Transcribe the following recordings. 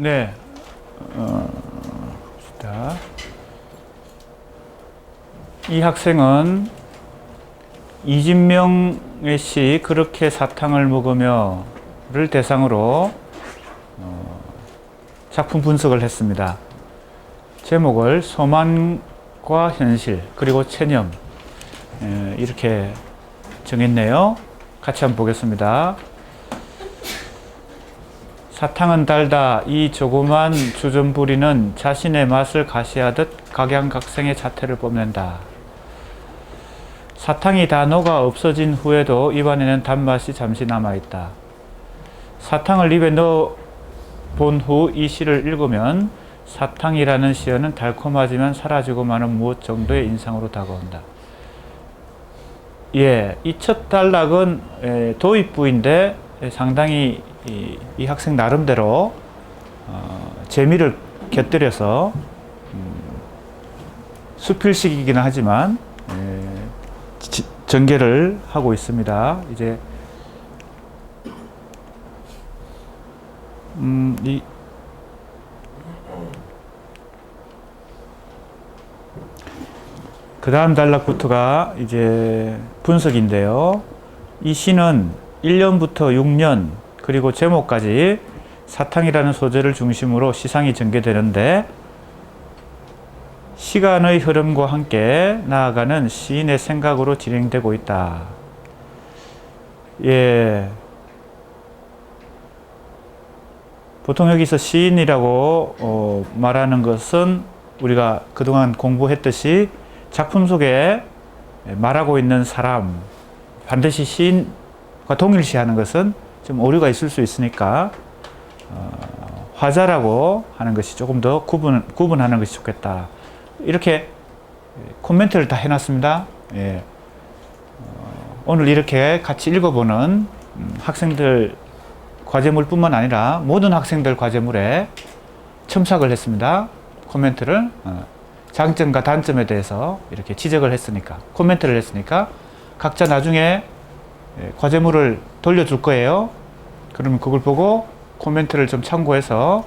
네, 봅시다. 이 학생은 이진명의 시 그렇게 사탕을 먹으며를 대상으로 작품 분석을 했습니다. 제목을 소망과 현실 그리고 체념 이렇게 정했네요. 같이 한번 보겠습니다. 사탕은 달다. 이 조그만 주전부리는 자신의 맛을 가시하듯 각양각색의 자태를 뽐낸다. 사탕이 다 녹아 없어진 후에도 입안에는 단맛이 잠시 남아있다. 사탕을 입에 넣어 본 후 이 시를 읽으면 사탕이라는 시어는 달콤하지만 사라지고 마는 무엇 정도의 인상으로 다가온다. 예, 이 첫 단락은 도입부인데 상당히 이 학생 나름대로 재미를 곁들여서 수필식이기는 하지만 전개를 하고 있습니다. 이제 그 다음 단락부터가 이제 분석인데요. 이 시는 1년부터 6년 그리고 제목까지 사탕이라는 소재를 중심으로 시상이 전개되는데 시간의 흐름과 함께 나아가는 시인의 생각으로 진행되고 있다. 예. 보통 여기서 시인이라고 말하는 것은 우리가 그동안 공부했듯이 작품 속에 말하고 있는 사람, 반드시 시인과 동일시하는 것은 좀 오류가 있을 수 있으니까 화자라고 하는 것이 조금 더 구분하는 것이 좋겠다. 이렇게 코멘트를 다 해놨습니다. 예. 오늘 이렇게 같이 읽어보는 학생들 과제물뿐만 아니라 모든 학생들 과제물에 첨삭을 했습니다. 코멘트를 장점과 단점에 대해서 이렇게 지적을 했으니까, 코멘트를 했으니까 각자 나중에 과제물을 돌려줄 거예요. 그러면 그걸 보고 코멘트를 좀 참고해서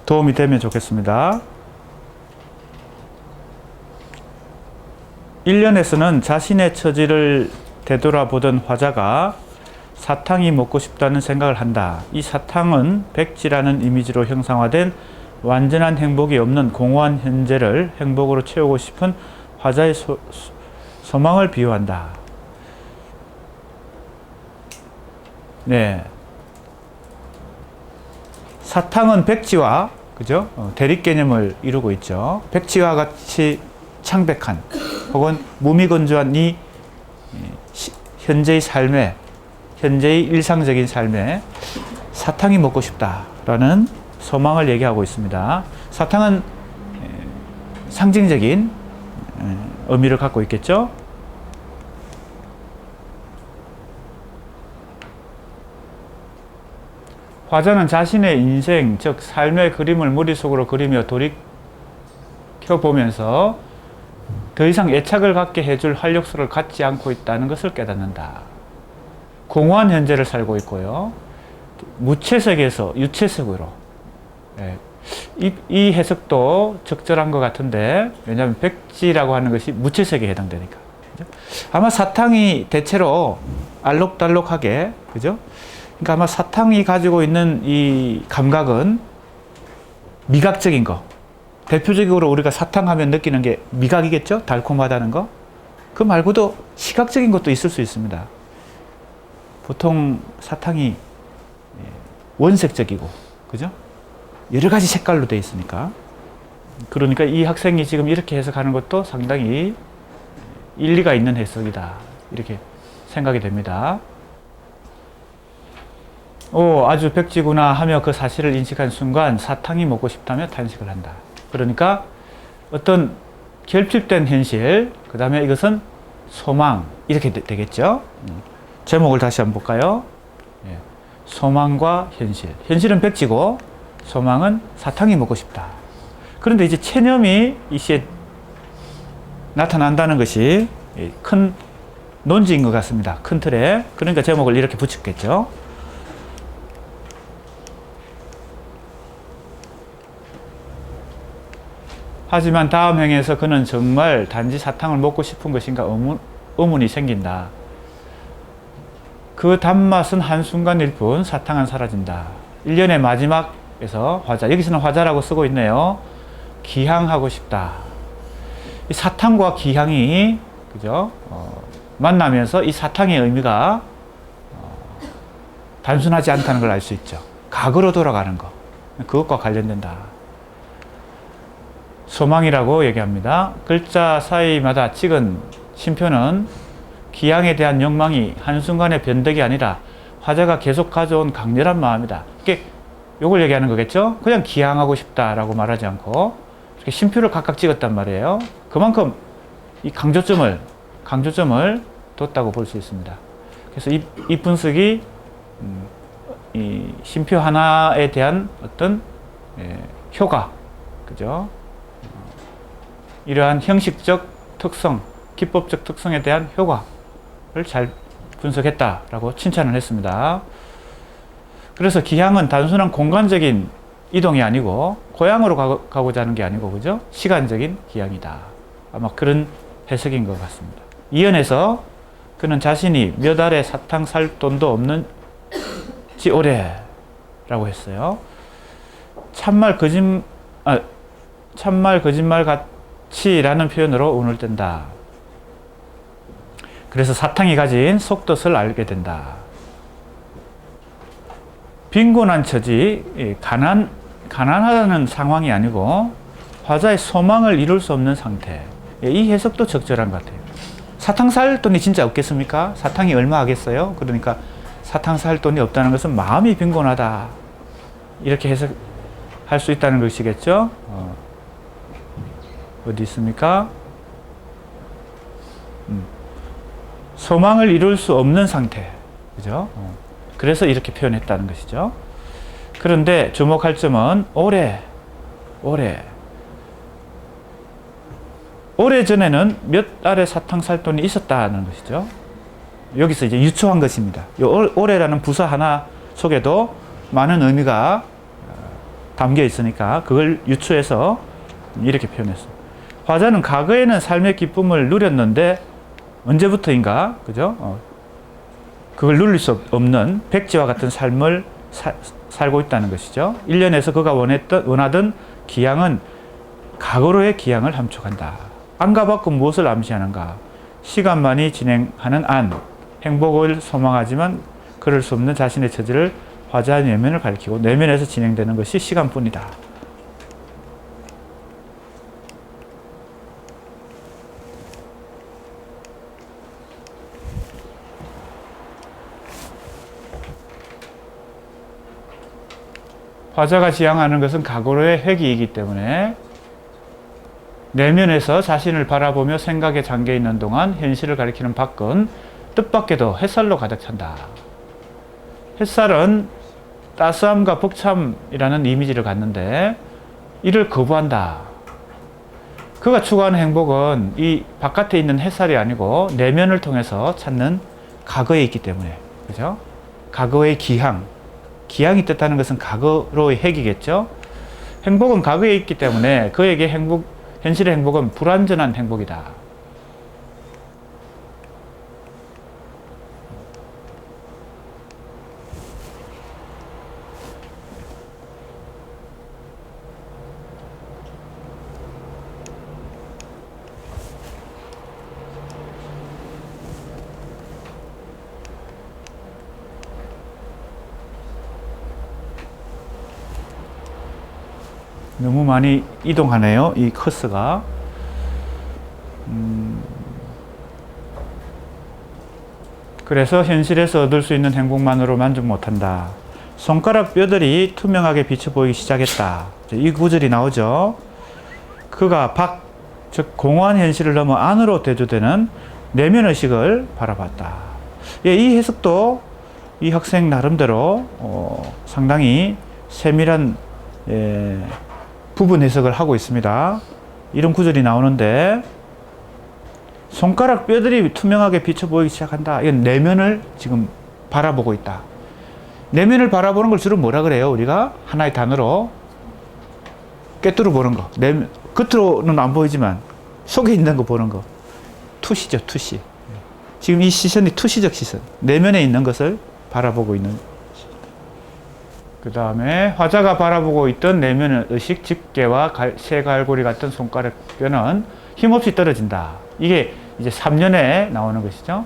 도움이 되면 좋겠습니다. 1년에서는 자신의 처지를 되돌아보던 화자가 사탕이 먹고 싶다는 생각을 한다. 이 사탕은 백지라는 이미지로 형상화된 완전한 행복이 없는 공허한 현재를 행복으로 채우고 싶은 화자의 소망을 비유한다. 네. 사탕은 백지와, 그죠? 대립 개념을 이루고 있죠. 백지와 같이 창백한 혹은 무미건조한 이 현재의 삶에, 현재의 일상적인 삶에 사탕이 먹고 싶다라는 소망을 얘기하고 있습니다. 사탕은 상징적인 의미를 갖고 있겠죠. 화자는 자신의 인생, 즉 삶의 그림을 머릿속으로 그리며 돌이켜보면서 더 이상 애착을 갖게 해줄 활력소를 갖지 않고 있다는 것을 깨닫는다. 공허한 현재를 살고 있고요. 무채색에서 유채색으로. 예. 이 해석도 적절한 것 같은데, 왜냐하면 백지라고 하는 것이 무채색에 해당되니까. 그죠? 아마 사탕이 대체로 알록달록하게, 그죠? 그러니까 아마 사탕이 가지고 있는 이 감각은 미각적인 거. 대표적으로 우리가 사탕 하면 느끼는 게 미각이겠죠? 달콤하다는 거. 그 말고도 시각적인 것도 있을 수 있습니다. 보통 사탕이 원색적이고, 그죠? 여러 가지 색깔로 되어 있으니까. 그러니까 이 학생이 지금 이렇게 해석하는 것도 상당히 일리가 있는 해석이다. 이렇게 생각이 됩니다. 오, 아주 백지구나 하며 그 사실을 인식한 순간 사탕이 먹고 싶다며 탄식을 한다. 그러니까 어떤 결핍된 현실, 그 다음에 이것은 소망, 이렇게 되겠죠. 제목을 다시 한번 볼까요? 예. 소망과 현실. 현실은 백지고 소망은 사탕이 먹고 싶다. 그런데 이제 체념이 이 시에 나타난다는 것이 큰 논지인 것 같습니다. 큰 틀에. 그러니까 제목을 이렇게 붙였겠죠. 하지만 다음 행에서 그는 정말 단지 사탕을 먹고 싶은 것인가 의문이 생긴다. 그 단맛은 한순간일 뿐 사탕은 사라진다. 1년의 마지막에서 화자, 여기서는 화자라고 쓰고 있네요. 기향하고 싶다. 이 사탕과 기향이 그죠? 만나면서 이 사탕의 의미가 단순하지 않다는 걸 알 수 있죠. 과거로 돌아가는 거. 그것과 관련된다. 소망이라고 얘기합니다. 글자 사이마다 찍은 쉼표는 기향에 대한 욕망이 한순간의 변덕이 아니라 화자가 계속 가져온 강렬한 마음이다. 이게 요걸 얘기하는 거겠죠? 그냥 기향하고 싶다라고 말하지 않고 이렇게 쉼표를 각각 찍었단 말이에요. 그만큼 이 강조점을 뒀다고 볼 수 있습니다. 그래서 이 분석이 이 쉼표 하나에 대한 어떤 효과, 그죠? 이러한 형식적 특성, 기법적 특성에 대한 효과를 잘 분석했다라고 칭찬을 했습니다. 그래서 기향은 단순한 공간적인 이동이 아니고 고향으로 가고자 하는 게 아니고 그죠? 시간적인 기향이다. 아마 그런 해석인 것 같습니다. 이연에서 그는 자신이 몇 알의 사탕 살 돈도 없는 지 오래라고 했어요. 참말 거짓말 같이라는 표현으로 운을 뗀다. 그래서 사탕이 가진 속뜻을 알게 된다. 빈곤한 처지, 가난하다는 상황이 아니고 화자의 소망을 이룰 수 없는 상태. 이 해석도 적절한 것 같아요. 사탕 살 돈이 진짜 없겠습니까? 사탕이 얼마 하겠어요? 그러니까 사탕 살 돈이 없다는 것은 마음이 빈곤하다. 이렇게 해석할 수 있다는 것이겠죠? 어디 있습니까? 소망을 이룰 수 없는 상태. 그죠? 그래서 이렇게 표현했다는 것이죠. 그런데 주목할 점은 오래전에는 몇 알의 사탕 살 돈이 있었다는 것이죠. 여기서 이제 유추한 것입니다. 이 올해라는 부사 하나 속에도 많은 의미가 담겨 있으니까 그걸 유추해서 이렇게 표현했어요. 화자는 과거에는 삶의 기쁨을 누렸는데 언제부터인가, 그죠? 그걸 누릴 수 없는 백지와 같은 삶을 살고 있다는 것이죠. 1년에서 그가 원하던 기향은 과거로의 기향을 함축한다. 안과 밖은 무엇을 암시하는가? 시간만이 진행하는 행복을 소망하지만 그럴 수 없는 자신의 처지를 화자의 내면을 가리키고 내면에서 진행되는 것이 시간뿐이다. 화자가 지향하는 것은 과거로의 회귀이기 때문에 내면에서 자신을 바라보며 생각에 잠겨 있는 동안 현실을 가리키는 밖은 뜻밖에도 햇살로 가득 찬다. 햇살은 따스함과 벅참이라는 이미지를 갖는데 이를 거부한다. 그가 추구하는 행복은 이 바깥에 있는 햇살이 아니고 내면을 통해서 찾는 과거에 있기 때문에, 그죠? 과거의 기향이 뜻하는 것은 과거로의 핵이겠죠. 행복은 과거에 있기 때문에 그에게 현실의 행복은 불완전한 행복이다. 너무 많이 이동하네요. 이 커스가. 그래서 현실에서 얻을 수 있는 행복만으로 만족 못한다. 손가락 뼈들이 투명하게 비쳐 보이기 시작했다. 이 구절이 나오죠. 그가 즉 공허한 현실을 넘어 안으로 대조되는 내면의식을 바라봤다. 예, 이 해석도 이 학생 나름대로 상당히 세밀한 부분 해석을 하고 있습니다. 이런 구절이 나오는데 손가락 뼈들이 투명하게 비쳐 보이기 시작한다. 이건 내면을 지금 바라보고 있다. 내면을 바라보는 걸 주로 뭐라 그래요? 우리가 하나의 단어로 꿰뚫어 보는 거. 겉으로는 안 보이지만 속에 있는 거 보는 거. 투시죠, 투시. 지금 이 시선이 투시적 시선. 내면에 있는 것을 바라보고 있는. 그 다음에 화자가 바라보고 있던 내면의 의식, 집게와 쇠갈고리 같은 손가락 뼈는 힘없이 떨어진다. 이게 이제 3년에 나오는 것이죠.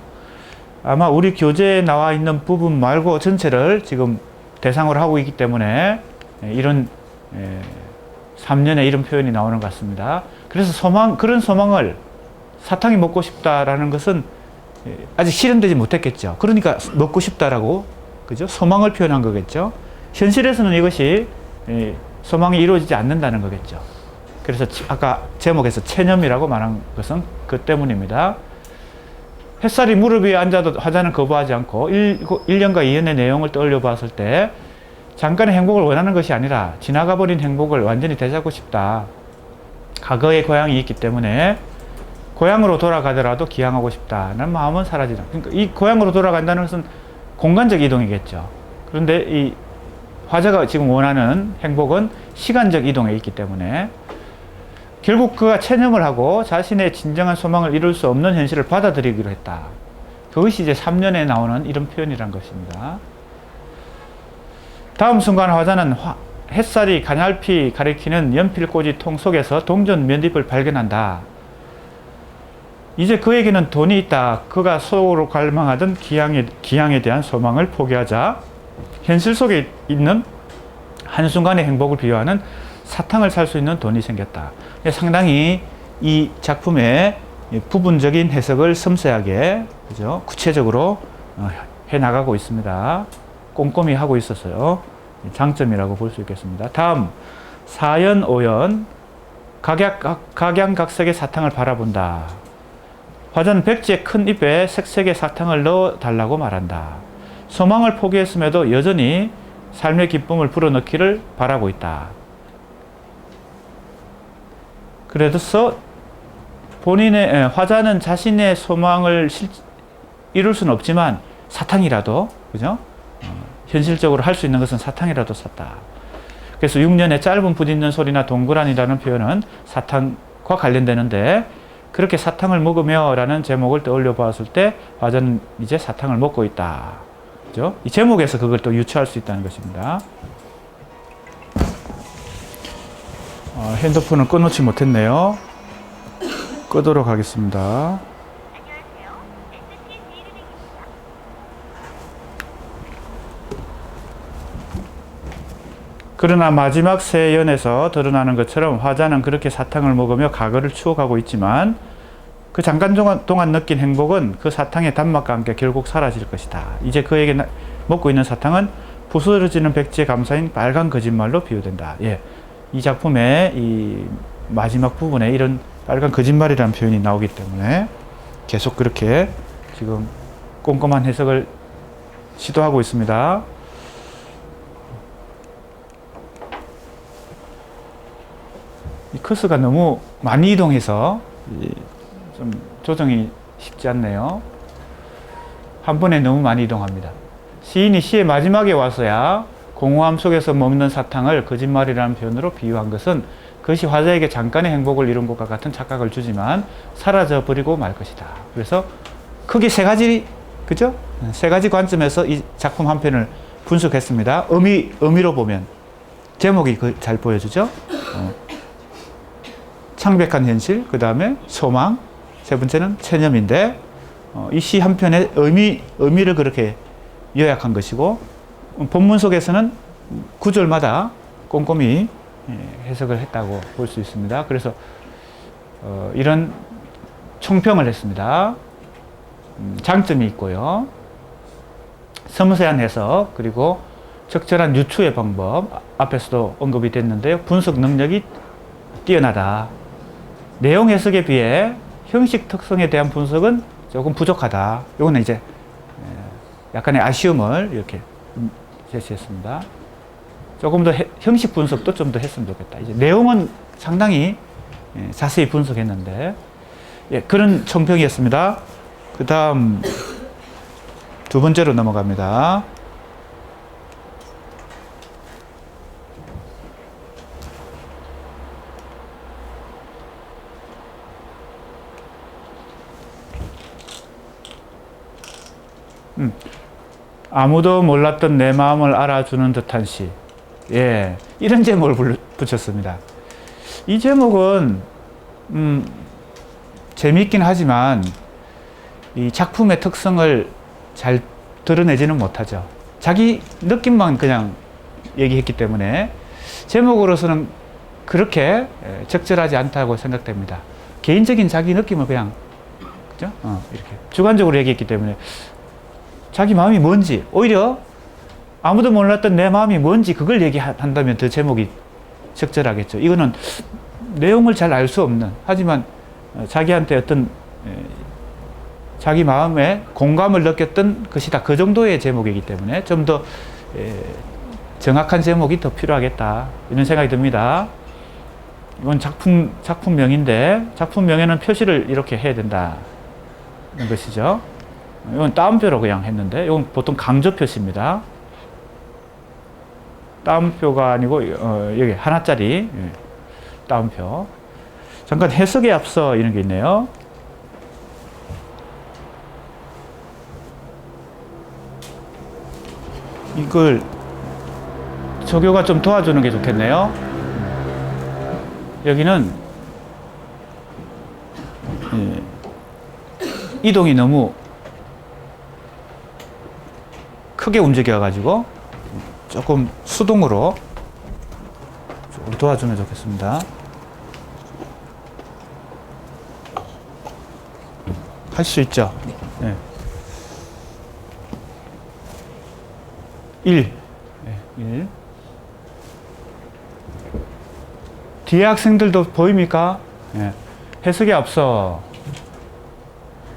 아마 우리 교재에 나와 있는 부분 말고 전체를 지금 대상으로 하고 있기 때문에 이런 3년에 이런 표현이 나오는 것 같습니다. 그래서 그런 소망을 사탕이 먹고 싶다라는 것은 아직 실현되지 못했겠죠. 그러니까 먹고 싶다라고, 그죠? 소망을 표현한 거겠죠. 현실에서는 이것이 소망이 이루어지지 않는다는 거겠죠. 그래서 아까 제목에서 체념이라고 말한 것은 그 때문입니다. 햇살이 무릎 위에 앉아도 화자는 거부하지 않고 1년과 2년의 내용을 떠올려 봤을 때 잠깐의 행복을 원하는 것이 아니라 지나가버린 행복을 완전히 되찾고 싶다. 과거의 고향이 있기 때문에 고향으로 돌아가더라도 기항하고 싶다는 마음은 사라지다. 그러니까 이 고향으로 돌아간다는 것은 공간적 이동이겠죠. 그런데 이 화자가 지금 원하는 행복은 시간적 이동에 있기 때문에 결국 그가 체념을 하고 자신의 진정한 소망을 이룰 수 없는 현실을 받아들이기로 했다. 그것이 이제 3년에 나오는 이런 표현이란 것입니다. 다음 순간 화자는 햇살이 가냘피 가리키는 연필꽂이 통 속에서 동전 몇 잎을 발견한다. 이제 그에게는 돈이 있다. 그가 속으로 갈망하던 기양에 대한 소망을 포기하자 현실 속에 있는 한순간의 행복을 비유하는 사탕을 살 수 있는 돈이 생겼다. 상당히 이 작품의 부분적인 해석을 섬세하게, 그죠? 구체적으로 해 나가고 있습니다. 꼼꼼히 하고 있었어요. 장점이라고 볼 수 있겠습니다. 다음, 4연 5연 각양각색의 사탕을 바라본다. 화자는 백지의 큰 입에 색색의 사탕을 넣어 달라고 말한다. 소망을 포기했음에도 여전히 삶의 기쁨을 불어넣기를 바라고 있다. 그래서 화자는 자신의 소망을 이룰 수는 없지만 사탕이라도, 그죠? 현실적으로 할 수 있는 것은 사탕이라도 샀다. 그래서 6년의 짧은 부딪는 소리나 동그란이라는 표현은 사탕과 관련되는데, 그렇게 사탕을 먹으며 라는 제목을 떠올려 보았을 때 화자는 이제 사탕을 먹고 있다. 그죠? 이 제목에서 그걸 또 유추할 수 있다는 것입니다. 핸드폰을 꺼놓지 못했네요. 끄도록 하겠습니다. 그러나 마지막 세 연에서 드러나는 것처럼 화자는 그렇게 사탕을 먹으며 과거를 추억하고 있지만 그 잠깐 동안 느낀 행복은 그 사탕의 단맛과 함께 결국 사라질 것이다. 이제 그에게 먹고 있는 사탕은 부스러지는 백지의 감사인 빨간 거짓말로 비유된다. 예, 이 작품의 이 마지막 부분에 이런 빨간 거짓말이라는 표현이 나오기 때문에 계속 그렇게 지금 꼼꼼한 해석을 시도하고 있습니다. 이 커서가 너무 많이 이동해서 좀 조정이 쉽지 않네요. 한 번에 너무 많이 이동합니다. 시인이 시의 마지막에 와서야 공허함 속에서 먹는 사탕을 거짓말이라는 표현으로 비유한 것은 그것이 화자에게 잠깐의 행복을 이룬 것과 같은 착각을 주지만 사라져 버리고 말 것이다. 그래서 크게 세 가지, 그죠? 세 가지 관점에서 이 작품 한 편을 분석했습니다. 의미로 보면 제목이 잘 보여주죠? 창백한 현실, 그 다음에 소망, 세 번째는 체념인데, 이 시 한 편의 의미를 그렇게 요약한 것이고, 본문 속에서는 구절마다 꼼꼼히 해석을 했다고 볼 수 있습니다. 그래서 이런 총평을 했습니다. 장점이 있고요. 섬세한 해석, 그리고 적절한 유추의 방법, 앞에서도 언급이 됐는데요. 분석 능력이 뛰어나다. 내용 해석에 비해 형식 특성에 대한 분석은 조금 부족하다. 이거는 이제 약간의 아쉬움을 이렇게 제시했습니다. 조금 더 형식 분석도 좀 더 했으면 좋겠다. 이제 내용은 상당히 자세히 분석했는데, 예, 그런 총평이었습니다. 그 다음 두 번째로 넘어갑니다. 아무도 몰랐던 내 마음을 알아주는 듯한 시. 예, 이런 제목을 붙였습니다. 이 제목은 재미있긴 하지만 이 작품의 특성을 잘 드러내지는 못하죠. 자기 느낌만 그냥 얘기했기 때문에 제목으로서는 그렇게 적절하지 않다고 생각됩니다. 개인적인 자기 느낌을 그냥, 그죠? 이렇게 주관적으로 얘기했기 때문에 자기 마음이 뭔지, 오히려 아무도 몰랐던 내 마음이 뭔지 그걸 얘기한다면 더 제목이 적절하겠죠. 이거는 내용을 잘 알 수 없는, 하지만 자기한테 어떤 자기 마음에 공감을 느꼈던 것이다. 그 정도의 제목이기 때문에 좀 더 정확한 제목이 더 필요하겠다. 이런 생각이 듭니다. 이건 작품명인데 작품명에는 표시를 이렇게 해야 된다는 것이죠. 이건 따옴표로 그냥 했는데 이건 보통 강조 표시입니다. 따옴표가 아니고 여기 하나짜리 따옴표. 잠깐 해석에 앞서 이런 게 있네요. 이걸 조교가 좀 도와주는 게 좋겠네요. 여기는 이동이 너무 크게 움직여 가지고 조금 수동으로 조금 도와주면 좋겠습니다. 할 수 있죠. 네. 1. 뒤에 학생들도 보입니까? 네. 해석에 앞서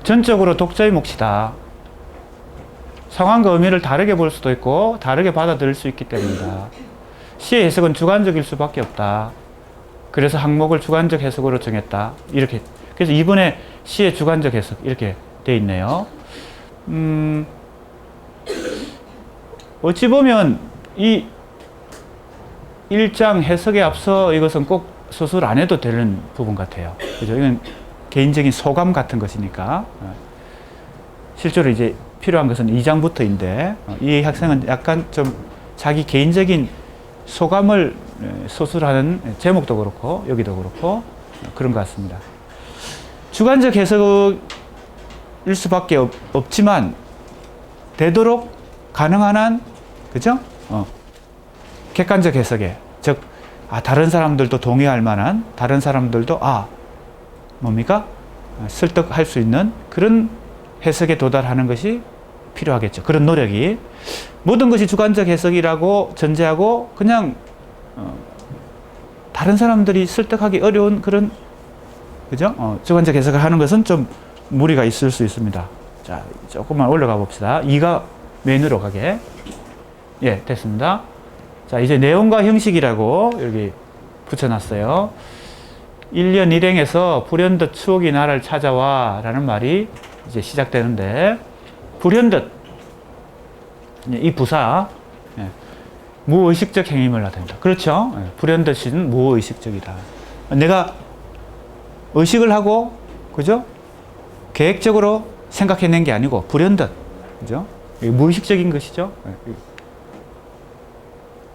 전적으로 독자의 몫이다. 상황과 의미를 다르게 볼 수도 있고 다르게 받아들일 수 있기 때문이다. 시의 해석은 주관적일 수밖에 없다. 그래서 항목을 주관적 해석으로 정했다. 이렇게. 그래서 이번에 시의 주관적 해석 이렇게 돼 있네요. 어찌 보면 이 1장 해석에 앞서 이것은 꼭 수술 안 해도 되는 부분 같아요. 그죠? 이건 개인적인 소감 같은 것이니까. 실제로 이제 필요한 것은 2장부터인데, 이 학생은 약간 좀 자기 개인적인 소감을 소술하는 제목도 그렇고, 여기도 그렇고, 그런 것 같습니다. 주관적 해석일 수밖에 없지만, 되도록 가능한 한, 그죠? 객관적 해석에, 즉, 다른 사람들도 동의할 만한, 다른 사람들도, 뭡니까? 설득할 수 있는 그런 해석에 도달하는 것이 필요하겠죠. 그런 노력이. 모든 것이 주관적 해석이라고 전제하고, 그냥, 다른 사람들이 설득하기 어려운 그런, 그죠? 주관적 해석을 하는 것은 좀 무리가 있을 수 있습니다. 자, 조금만 올라가 봅시다. 2가 메인으로 가게. 예, 됐습니다. 자, 이제 내용과 형식이라고 여기 붙여놨어요. 1년 일행에서 불현듯 추억이 나를 찾아와 라는 말이 이제 시작되는데, 불현듯, 이 부사, 무의식적 행위를 나타낸다. 그렇죠? 불현듯은 무의식적이다. 내가 의식을 하고, 그죠? 계획적으로 생각해낸 게 아니고, 불현듯, 그죠? 무의식적인 것이죠.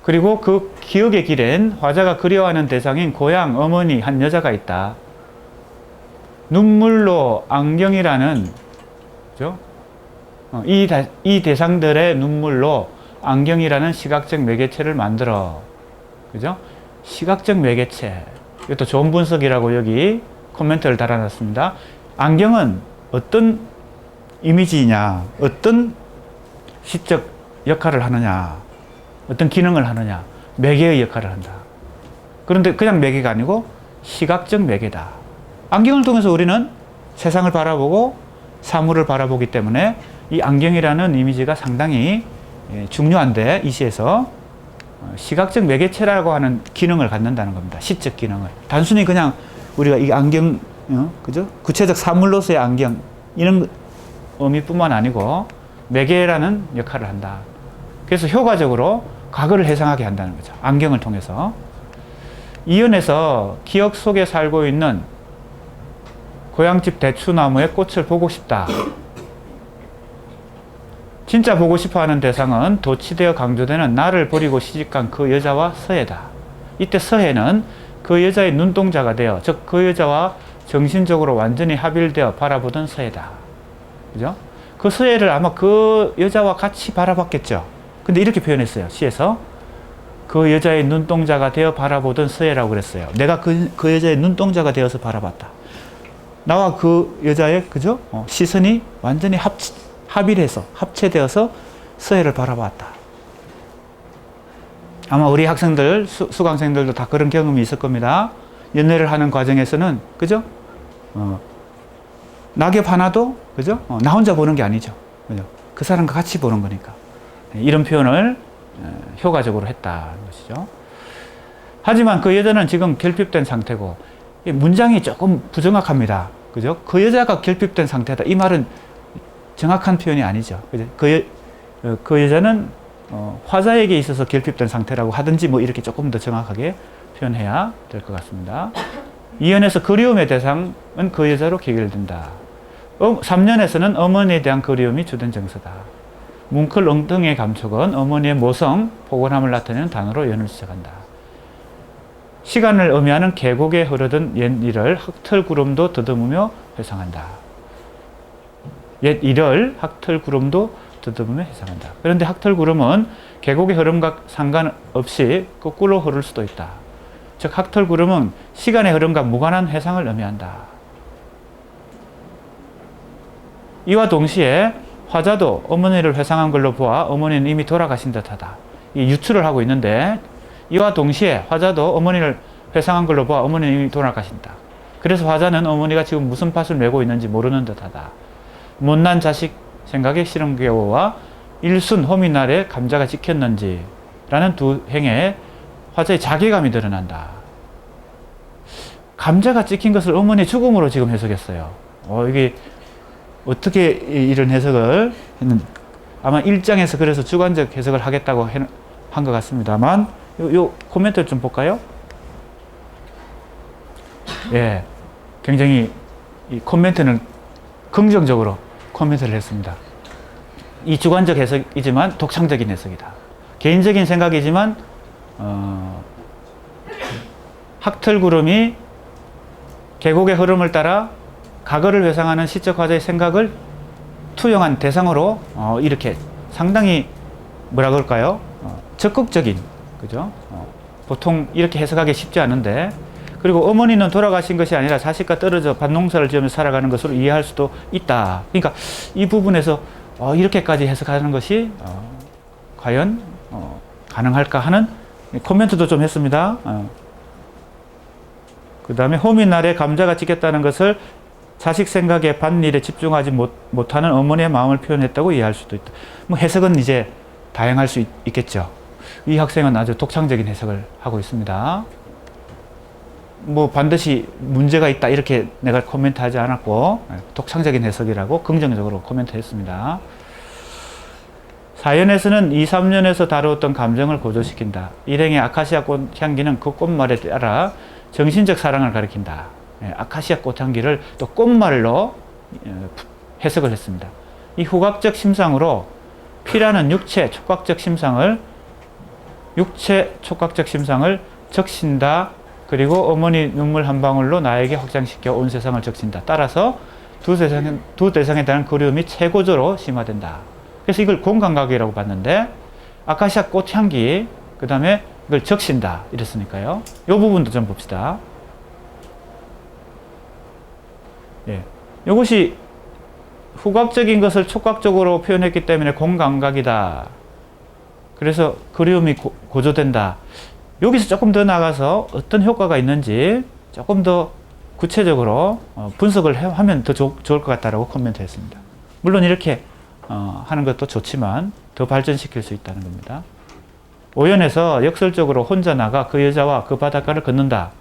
그리고 그 기억의 길엔 화자가 그리워하는 대상인 고향, 어머니, 한 여자가 있다. 눈물로 안경이라는, 그죠? 이 대상들의 눈물로 안경이라는 시각적 매개체를 만들어. 그죠? 시각적 매개체. 이것도 좋은 분석이라고 여기 코멘트를 달아놨습니다. 안경은 어떤 이미지냐, 어떤 시적 역할을 하느냐, 어떤 기능을 하느냐, 매개의 역할을 한다. 그런데 그냥 매개가 아니고 시각적 매개다. 안경을 통해서 우리는 세상을 바라보고 사물을 바라보기 때문에 이 안경이라는 이미지가 상당히 중요한데, 이 시에서 시각적 매개체라고 하는 기능을 갖는다는 겁니다. 시적 기능을. 단순히 그냥 우리가 이 안경, 그죠? 구체적 사물로서의 안경, 이런 의미뿐만 아니고 매개라는 역할을 한다. 그래서 효과적으로 과거를 해상하게 한다는 거죠. 안경을 통해서. 이연에서 기억 속에 살고 있는 고향집 대추나무의 꽃을 보고 싶다. 진짜 보고 싶어하는 대상은 도취되어 강조되는 나를 버리고 시집간 그 여자와 서해다. 이때 서해는 그 여자의 눈동자가 되어, 즉 그 여자와 정신적으로 완전히 합일되어 바라보던 서해다. 그죠? 그 서해를 아마 그 여자와 같이 바라봤겠죠. 근데 이렇게 표현했어요. 시에서 그 여자의 눈동자가 되어 바라보던 서해라고 그랬어요. 내가 그 여자의 눈동자가 되어서 바라봤다. 나와 그 여자의 그죠? 시선이 완전히 합일해서 합체되어서 서해를 바라봤다. 아마 우리 학생들, 수강생들도 다 그런 경험이 있을 겁니다. 연애를 하는 과정에서는 그죠? 낙엽 하나도 그죠? 나 혼자 보는 게 아니죠. 그죠? 그 사람과 같이 보는 거니까. 이런 표현을 효과적으로 했다는 것이죠. 하지만 그 여자는 지금 결핍된 상태고, 문장이 조금 부정확합니다. 그죠? 그 여자가 결핍된 상태다. 이 말은 정확한 표현이 아니죠. 그죠? 그 여자는 화자에게 있어서 결핍된 상태라고 하든지 뭐 이렇게 조금 더 정확하게 표현해야 될 것 같습니다. 2연에서 그리움의 대상은 그 여자로 귀결된다. 3년에서는 어머니에 대한 그리움이 주된 정서다. 뭉클 엉덩이의 감촉은 어머니의 모성, 포근함을 나타내는 단어로 연을 시작한다. 시간을 의미하는 계곡에 흐르던 옛 일을 학털구름도 더듬으며 회상한다. 옛 일을 학털구름도 더듬으며 회상한다. 그런데 학털구름은 계곡의 흐름과 상관없이 거꾸로 흐를 수도 있다. 즉 학털구름은 시간의 흐름과 무관한 회상을 의미한다. 이와 동시에 화자도 어머니를 회상한 걸로 보아 어머니는 이미 돌아가신 듯하다. 이 유추를 하고 있는데 이와 동시에 화자도 어머니를 회상한 걸로 보아 어머니는 이미 돌아가신다. 그래서 화자는 어머니가 지금 무슨 밭을 메고 있는지 모르는 듯하다. 못난 자식 생각의 실험개오와 일순 호미날에 감자가 찍혔는지 라는 두 행에 화자의 자괴감이 드러난다. 감자가 찍힌 것을 어머니의 죽음으로 지금 해석했어요. 이게 어떻게 이런 해석을 했는지 아마 1장에서 그래서 주관적 해석을 하겠다고 한 것 같습니다만 요 코멘트를 좀 볼까요? 예, 굉장히 이 코멘트는 긍정적으로 코멘트를 했습니다. 이 주관적 해석이지만 독창적인 해석이다. 개인적인 생각이지만 학털구름이 계곡의 흐름을 따라 과거를 회상하는 시적 화자의 생각을 투영한 대상으로 이렇게 상당히 뭐라 그럴까요? 적극적인, 그죠? 보통 이렇게 해석하기 쉽지 않은데, 그리고 어머니는 돌아가신 것이 아니라 자식과 떨어져 밭농사를 지으며 살아가는 것으로 이해할 수도 있다. 그러니까 이 부분에서 이렇게까지 해석하는 것이 과연 가능할까 하는 코멘트도 좀 했습니다. 그 다음에 호미날에 감자가 찍혔다는 것을 자식 생각에 밭일에 집중하지 못하는 어머니의 마음을 표현했다고 이해할 수도 있다. 뭐 해석은 이제 다양할 수 있겠죠. 이 학생은 아주 독창적인 해석을 하고 있습니다. 뭐 반드시 문제가 있다 이렇게 내가 코멘트하지 않았고 독창적인 해석이라고 긍정적으로 코멘트했습니다. 4연에서는 2, 3년에서 다루었던 감정을 고조시킨다. 일행의 아카시아 꽃 향기는 그 꽃말에 따라 정신적 사랑을 가리킨다. 아카시아 꽃향기를 또 꽃말로 해석을 했습니다. 이 후각적 심상으로 피라는 육체 촉각적 심상을 적신다. 그리고 어머니 눈물 한 방울로 나에게 확장시켜 온 세상을 적신다. 따라서 두 대상에 대한 그리움이 최고조로 심화된다. 그래서 이걸 공감각이라고 봤는데 아카시아 꽃향기 그 다음에 이걸 적신다 이랬으니까요. 이 부분도 좀 봅시다. 예, 이것이 후각적인 것을 촉각적으로 표현했기 때문에 공감각이다. 그래서 그리움이 고조된다. 여기서 조금 더 나가서 어떤 효과가 있는지 조금 더 구체적으로 분석을 하면 더 좋을 것 같다라고 코멘트 했습니다. 물론 이렇게 하는 것도 좋지만 더 발전시킬 수 있다는 겁니다. 5연에서 역설적으로 혼자 나가 그 여자와 그 바닷가를 걷는다.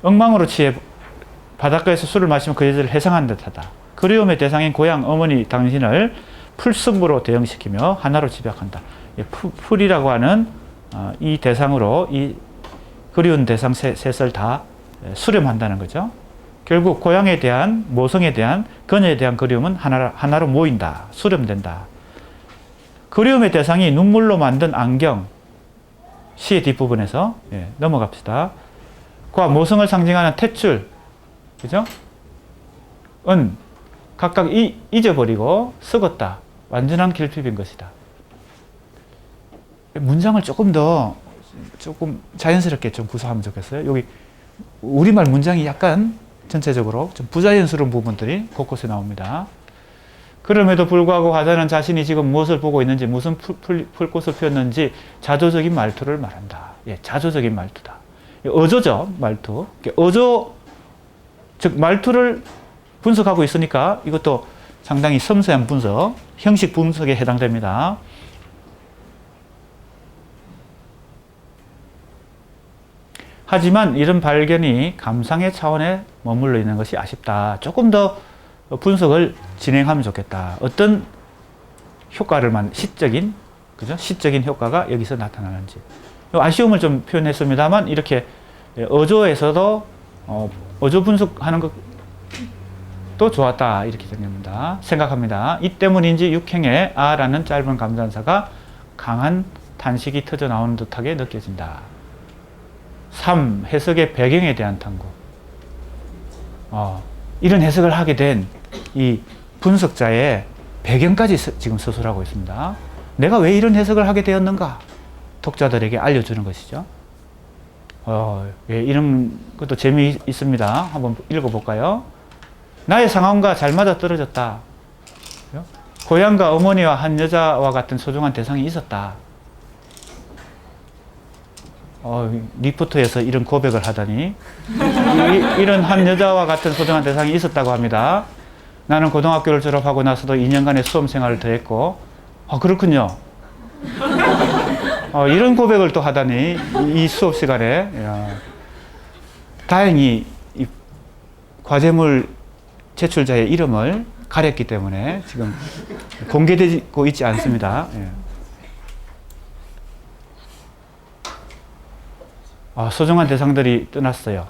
엉망으로 취해 바닷가에서 술을 마시면 그 여자를 해상한 듯하다. 그리움의 대상인 고향 어머니 당신을 풀숲으로 대응시키며 하나로 집약한다. 풀이라고 하는 이 대상으로 이 그리운 대상 셋을 다 수렴한다는 거죠. 결국 고향에 대한, 모성에 대한, 그녀에 대한 그리움은 하나로 모인다. 수렴된다. 그리움의 대상이 눈물로 만든 안경. 시의 뒷부분에서 넘어갑시다. 과 모성을 상징하는 탯줄, 그죠? 은 각각 잊어버리고 썩었다. 완전한 결핍인 것이다. 문장을 조금 자연스럽게 좀 구사하면 좋겠어요. 여기 우리말 문장이 약간 전체적으로 좀 부자연스러운 부분들이 곳곳에 나옵니다. 그럼에도 불구하고 화자는 자신이 지금 무엇을 보고 있는지, 무슨 풀꽃을 피웠는지 자조적인 말투를 말한다. 예, 자조적인 말투다. 어조죠, 말투. 어조, 즉 말투를 분석하고 있으니까 이것도 상당히 섬세한 분석, 형식 분석에 해당됩니다. 하지만 이런 발견이 감상의 차원에 머물러 있는 것이 아쉽다. 조금 더 분석을 진행하면 좋겠다. 어떤 효과를 시적인, 그죠? 시적인 효과가 여기서 나타나는지. 아쉬움을 좀 표현했습니다만, 이렇게 어조에서도, 어조 분석하는 것도 좋았다. 이렇게 생각합니다. 이 때문인지 육행에 아라는 짧은 감탄사가 강한 탄식이 터져 나오는 듯하게 느껴진다. 3. 해석의 배경에 대한 탐구. 이런 해석을 하게 된 이 분석자의 배경까지 지금 서술하고 있습니다. 내가 왜 이런 해석을 하게 되었는가? 독자들에게 알려주는 것이죠. 이런 것도 재미있습니다. 한번 읽어볼까요? 나의 상황과 잘 맞아 떨어졌다. 고향과 어머니와 한 여자와 같은 소중한 대상이 있었다. 리포트에서 이런 고백을 하다니. 이런 한 여자와 같은 소중한 대상이 있었다고 합니다. 나는 고등학교를 졸업하고 나서도 2년간의 수험 생활을 더했고, 그렇군요. 이런 고백을 또 하다니, 이 수업 시간에. 다행히 이 과제물 제출자의 이름을 가렸기 때문에 지금 공개되고 있지 않습니다. 소중한 대상들이 떠났어요.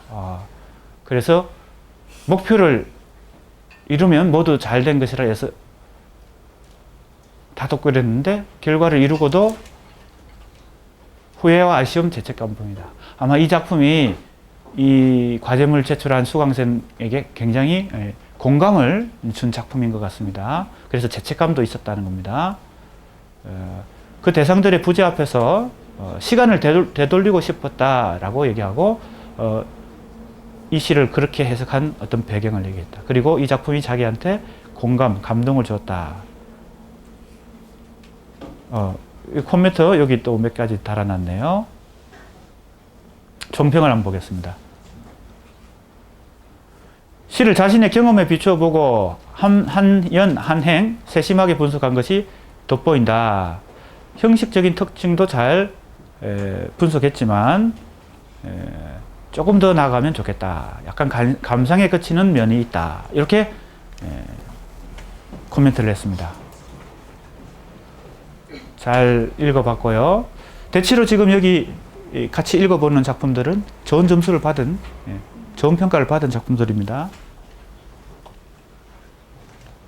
그래서 목표를 이루면 모두 잘 된 것이라 해서 다독거렸는데 결과를 이루고도 후회와 아쉬움, 죄책감 봅니다. 아마 이 작품이 이 과제물 제출한 수강생에게 굉장히 공감을 준 작품인 것 같습니다. 그래서 죄책감도 있었다는 겁니다. 그 대상들의 부재 앞에서 시간을 되돌리고 싶었다라고 얘기하고 이 시를 그렇게 해석한 어떤 배경을 얘기했다. 그리고 이 작품이 자기한테 공감, 감동을 줬다. 코멘트 여기 또 몇 가지 달아놨네요. 총평을 한번 보겠습니다. 시를 자신의 경험에 비추어 보고 한연, 한행, 세심하게 분석한 것이 돋보인다. 형식적인 특징도 잘 분석했지만 조금 더 나아가면 좋겠다. 약간 감상에 그치는 면이 있다. 이렇게 코멘트를 했습니다. 잘 읽어봤고요. 대체로 지금 여기 같이 읽어보는 작품들은 좋은 점수를 받은, 좋은 평가를 받은 작품들입니다.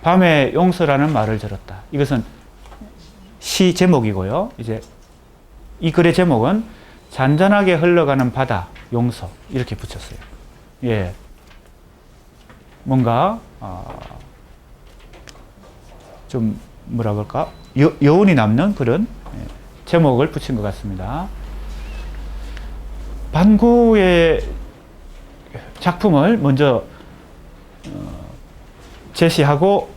밤의 용서라는 말을 들었다. 이것은 시 제목이고요. 이제 이 글의 제목은 잔잔하게 흘러가는 바다, 용서 이렇게 붙였어요. 예, 뭔가 좀 뭐라 그럴까 여운이 남는 그런 제목을 붙인 것 같습니다. 반구의 작품을 먼저 제시하고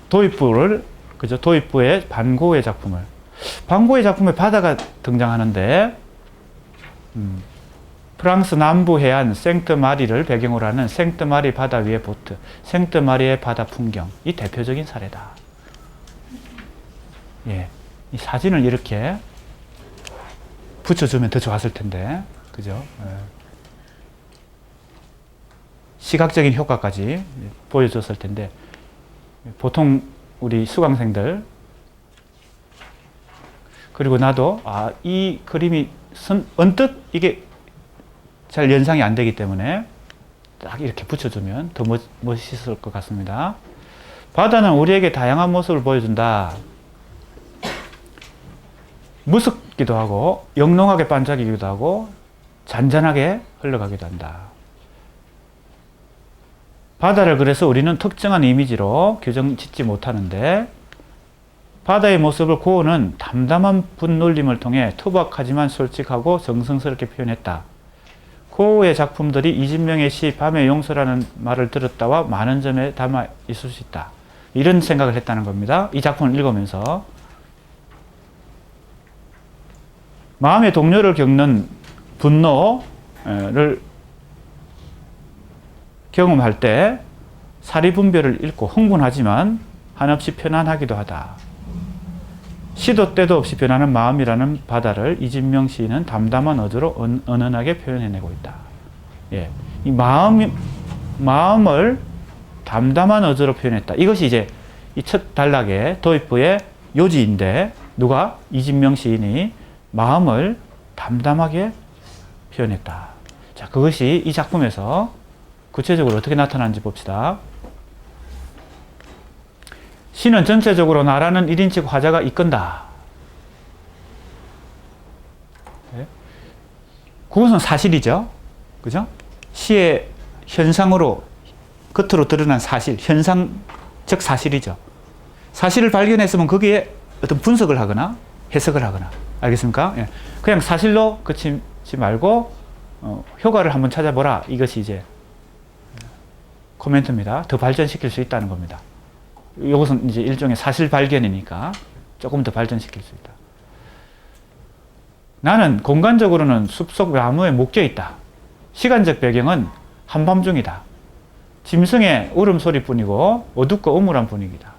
도입부를 그죠? 도입부의 반고의 작품을 반고의 작품에 바다가 등장하는데 프랑스 남부 해안 생트마리를 배경으로 하는 생트마리 바다 위의 보트, 생트마리의 바다 풍경 이 대표적인 사례다. 예, 이 사진을 이렇게 붙여주면 더 좋았을 텐데, 그죠? 예. 시각적인 효과까지 보여줬을 텐데 보통 우리 수강생들 그리고 나도 이 그림이 언뜻 이게 잘 연상이 안 되기 때문에 딱 이렇게 붙여주면 더 멋있을 것 같습니다. 바다는 우리에게 다양한 모습을 보여준다. 무섭기도 하고 영롱하게 반짝이기도 하고 잔잔하게 흘러가기도 한다. 바다를 그래서 우리는 특정한 이미지로 규정 짓지 못하는데 바다의 모습을 고흐는 담담한 분놀림을 통해 투박하지만 솔직하고 정성스럽게 표현했다. 고흐의 작품들이 이진명의 시 밤의 용서라는 말을 들었다와 많은 점에 담아 있을 수 있다. 이런 생각을 했다는 겁니다. 이 작품을 읽으면서 마음의 동요를 겪는 분노를 경험할 때 사리분별을 잃고 흥분하지만 한없이 편안하기도 하다. 시도 때도 없이 변하는 마음이라는 바다를 이진명 시인은 담담한 어조로 은은하게 표현해내고 있다. 예, 이 마음을 담담한 어조로 표현했다. 이것이 이제 이 첫 단락의 도입부의 요지인데 누가? 이진명 시인이 마음을 담담하게 표현했다. 자, 그것이 이 작품에서 구체적으로 어떻게 나타나는지 봅시다. 시는 전체적으로 나라는 1인칭 화자가 이끈다. 네. 그것은 사실이죠. 그죠? 시의 현상으로, 겉으로 드러난 사실, 현상적 사실이죠. 사실을 발견했으면 거기에 어떤 분석을 하거나 해석을 하거나. 알겠습니까? 예. 그냥 사실로 그치지 말고, 효과를 한번 찾아보라. 이것이 이제 코멘트입니다. 더 발전시킬 수 있다는 겁니다. 이것은 이제 일종의 사실 발견이니까 조금 더 발전시킬 수 있다. 나는 공간적으로는 숲속 나무에 묶여 있다. 시간적 배경은 한밤중이다. 짐승의 울음소리뿐이고 어둡고 음울한 분위기다.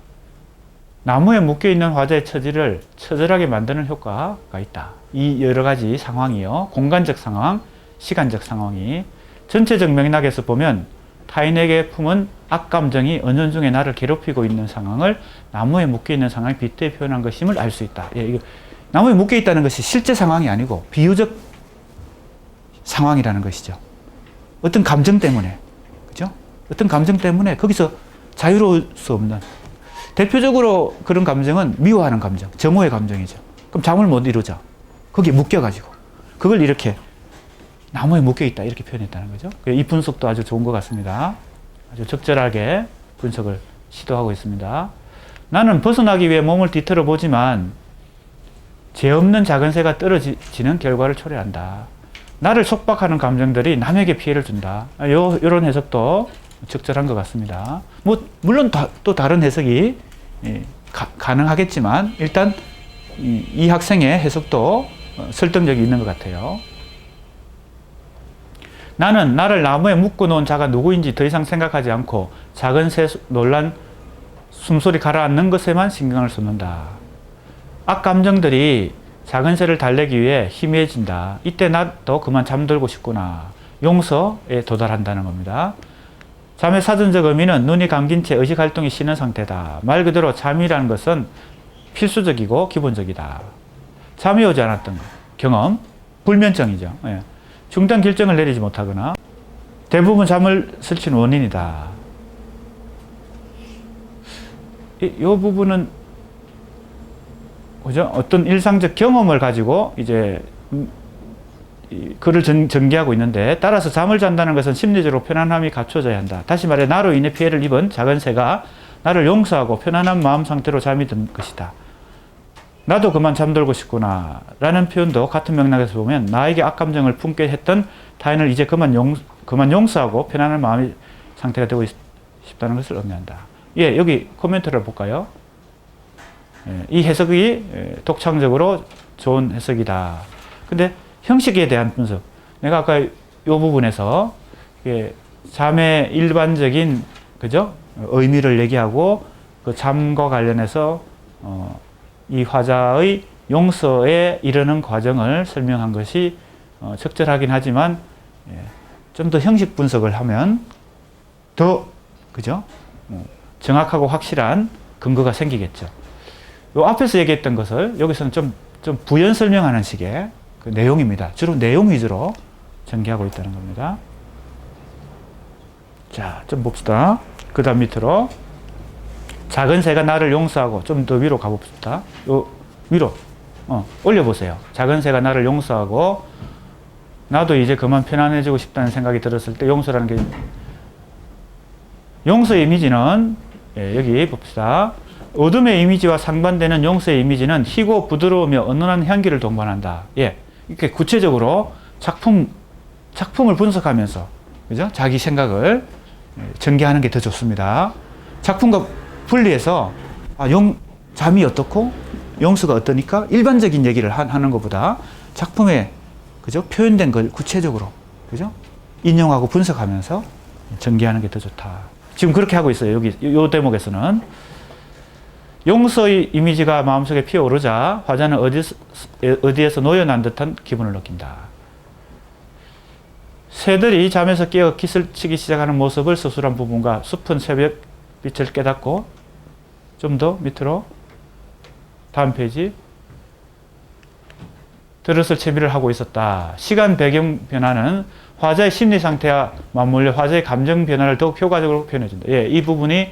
나무에 묶여 있는 화자의 처지를 처절하게 만드는 효과가 있다. 이 여러 가지 상황이요. 공간적 상황, 시간적 상황이 전체적 맥락에서 보면 타인에게 품은 악감정이 은연중에 나를 괴롭히고 있는 상황을 나무에 묶여 있는 상황에 빗대 표현한 것임을 알 수 있다. 예, 이거 나무에 묶여 있다는 것이 실제 상황이 아니고 비유적 상황이라는 것이죠. 어떤 감정 때문에, 그죠? 어떤 감정 때문에 거기서 자유로울 수 없는, 대표적으로 그런 감정은 미워하는 감정, 정오의 감정이죠. 그럼 잠을 못 이루죠. 거기에 묶여가지고 그걸 이렇게 나무에 묶여 있다 이렇게 표현했다는 거죠. 이 분석도 아주 좋은 것 같습니다. 아주 적절하게 분석을 시도하고 있습니다. 나는 벗어나기 위해 몸을 뒤틀어 보지만 죄 없는 작은 새가 떨어지는 결과를 초래한다. 나를 속박하는 감정들이 남에게 피해를 준다. 이런 해석도 적절한 것 같습니다. 물론 또 다른 해석이 가능하겠지만 일단 이 학생의 해석도 설득력이 있는 것 같아요. 나는 나를 나무에 묶어놓은 자가 누구인지 더 이상 생각하지 않고 작은 새 놀란 숨소리 가라앉는 것에만 신경을 쏟는다. 악감정들이 작은 새를 달래기 위해 희미해진다. 이때 나도 그만 잠들고 싶구나. 용서에 도달한다는 겁니다. 잠의 사전적 의미는 눈이 감긴 채 의식활동이 쉬는 상태다. 말 그대로 잠이라는 것은 필수적이고 기본적이다. 잠이 오지 않았던 경험, 불면증이죠. 예. 중단 결정을 내리지 못하거나 대부분 잠을 설치는 원인이다. 이 부분은 그죠? 어떤 일상적 경험을 가지고 이제 그를 전개하고 있는데, 따라서 잠을 잔다는 것은 심리적으로 편안함이 갖춰져야 한다. 다시 말해 나로 인해 피해를 입은 작은 새가 나를 용서하고 편안한 마음 상태로 잠이 든 것이다. 나도 그만 잠들고 싶구나 라는 표현도 같은 맥락에서 보면 나에게 악감정을 품게 했던 타인을 이제 그만 용서하고 편안한 마음의 상태가 되고 싶다는 것을 의미한다. 예, 여기 코멘트를 볼까요? 예, 이 해석이 독창적으로 좋은 해석이다. 근데 형식에 대한 분석, 내가 아까 이 부분에서 잠의 일반적인 그죠? 의미를 얘기하고 그 잠과 관련해서 이 화자의 용서에 이르는 과정을 설명한 것이 적절하긴 하지만 좀 더 형식 분석을 하면 더 그죠? 정확하고 확실한 근거가 생기겠죠. 요 앞에서 얘기했던 것을 여기서는 좀 부연 설명하는 식의 그 내용입니다. 주로 내용 위주로 전개하고 있다는 겁니다. 자, 좀 봅시다. 그 다음 밑으로. 작은 새가 나를 용서하고, 좀 더 위로 가봅시다. 요, 위로. 올려보세요. 작은 새가 나를 용서하고, 나도 이제 그만 편안해지고 싶다는 생각이 들었을 때 용서라는 게, 용서의 이미지는, 예, 여기 봅시다. 어둠의 이미지와 상반되는 용서의 이미지는 희고 부드러우며 은은한 향기를 동반한다. 예. 이렇게 구체적으로 작품을 분석하면서, 그죠? 자기 생각을 전개하는 게 더 좋습니다. 작품과 분리해서, 잠이 어떻고, 용서가 어떠니까 일반적인 얘기를 하는 것보다 작품에, 그죠? 표현된 걸 구체적으로, 그죠? 인용하고 분석하면서 전개하는 게 더 좋다. 지금 그렇게 하고 있어요. 여기, 요 대목에서는. 용서의 이미지가 마음속에 피어오르자 화자는 어디에서 놓여난 듯한 기분을 느낀다. 새들이 잠에서 깨어 깃을 치기 시작하는 모습을 서술한 부분과 숲은 새벽 빛을 깨닫고, 좀 더 밑으로 다음 페이지. 들었을 채비를 하고 있었다. 시간 배경 변화는 화자의 심리 상태와 맞물려 화자의 감정 변화를 더욱 효과적으로 표현해준다. 예, 이 부분이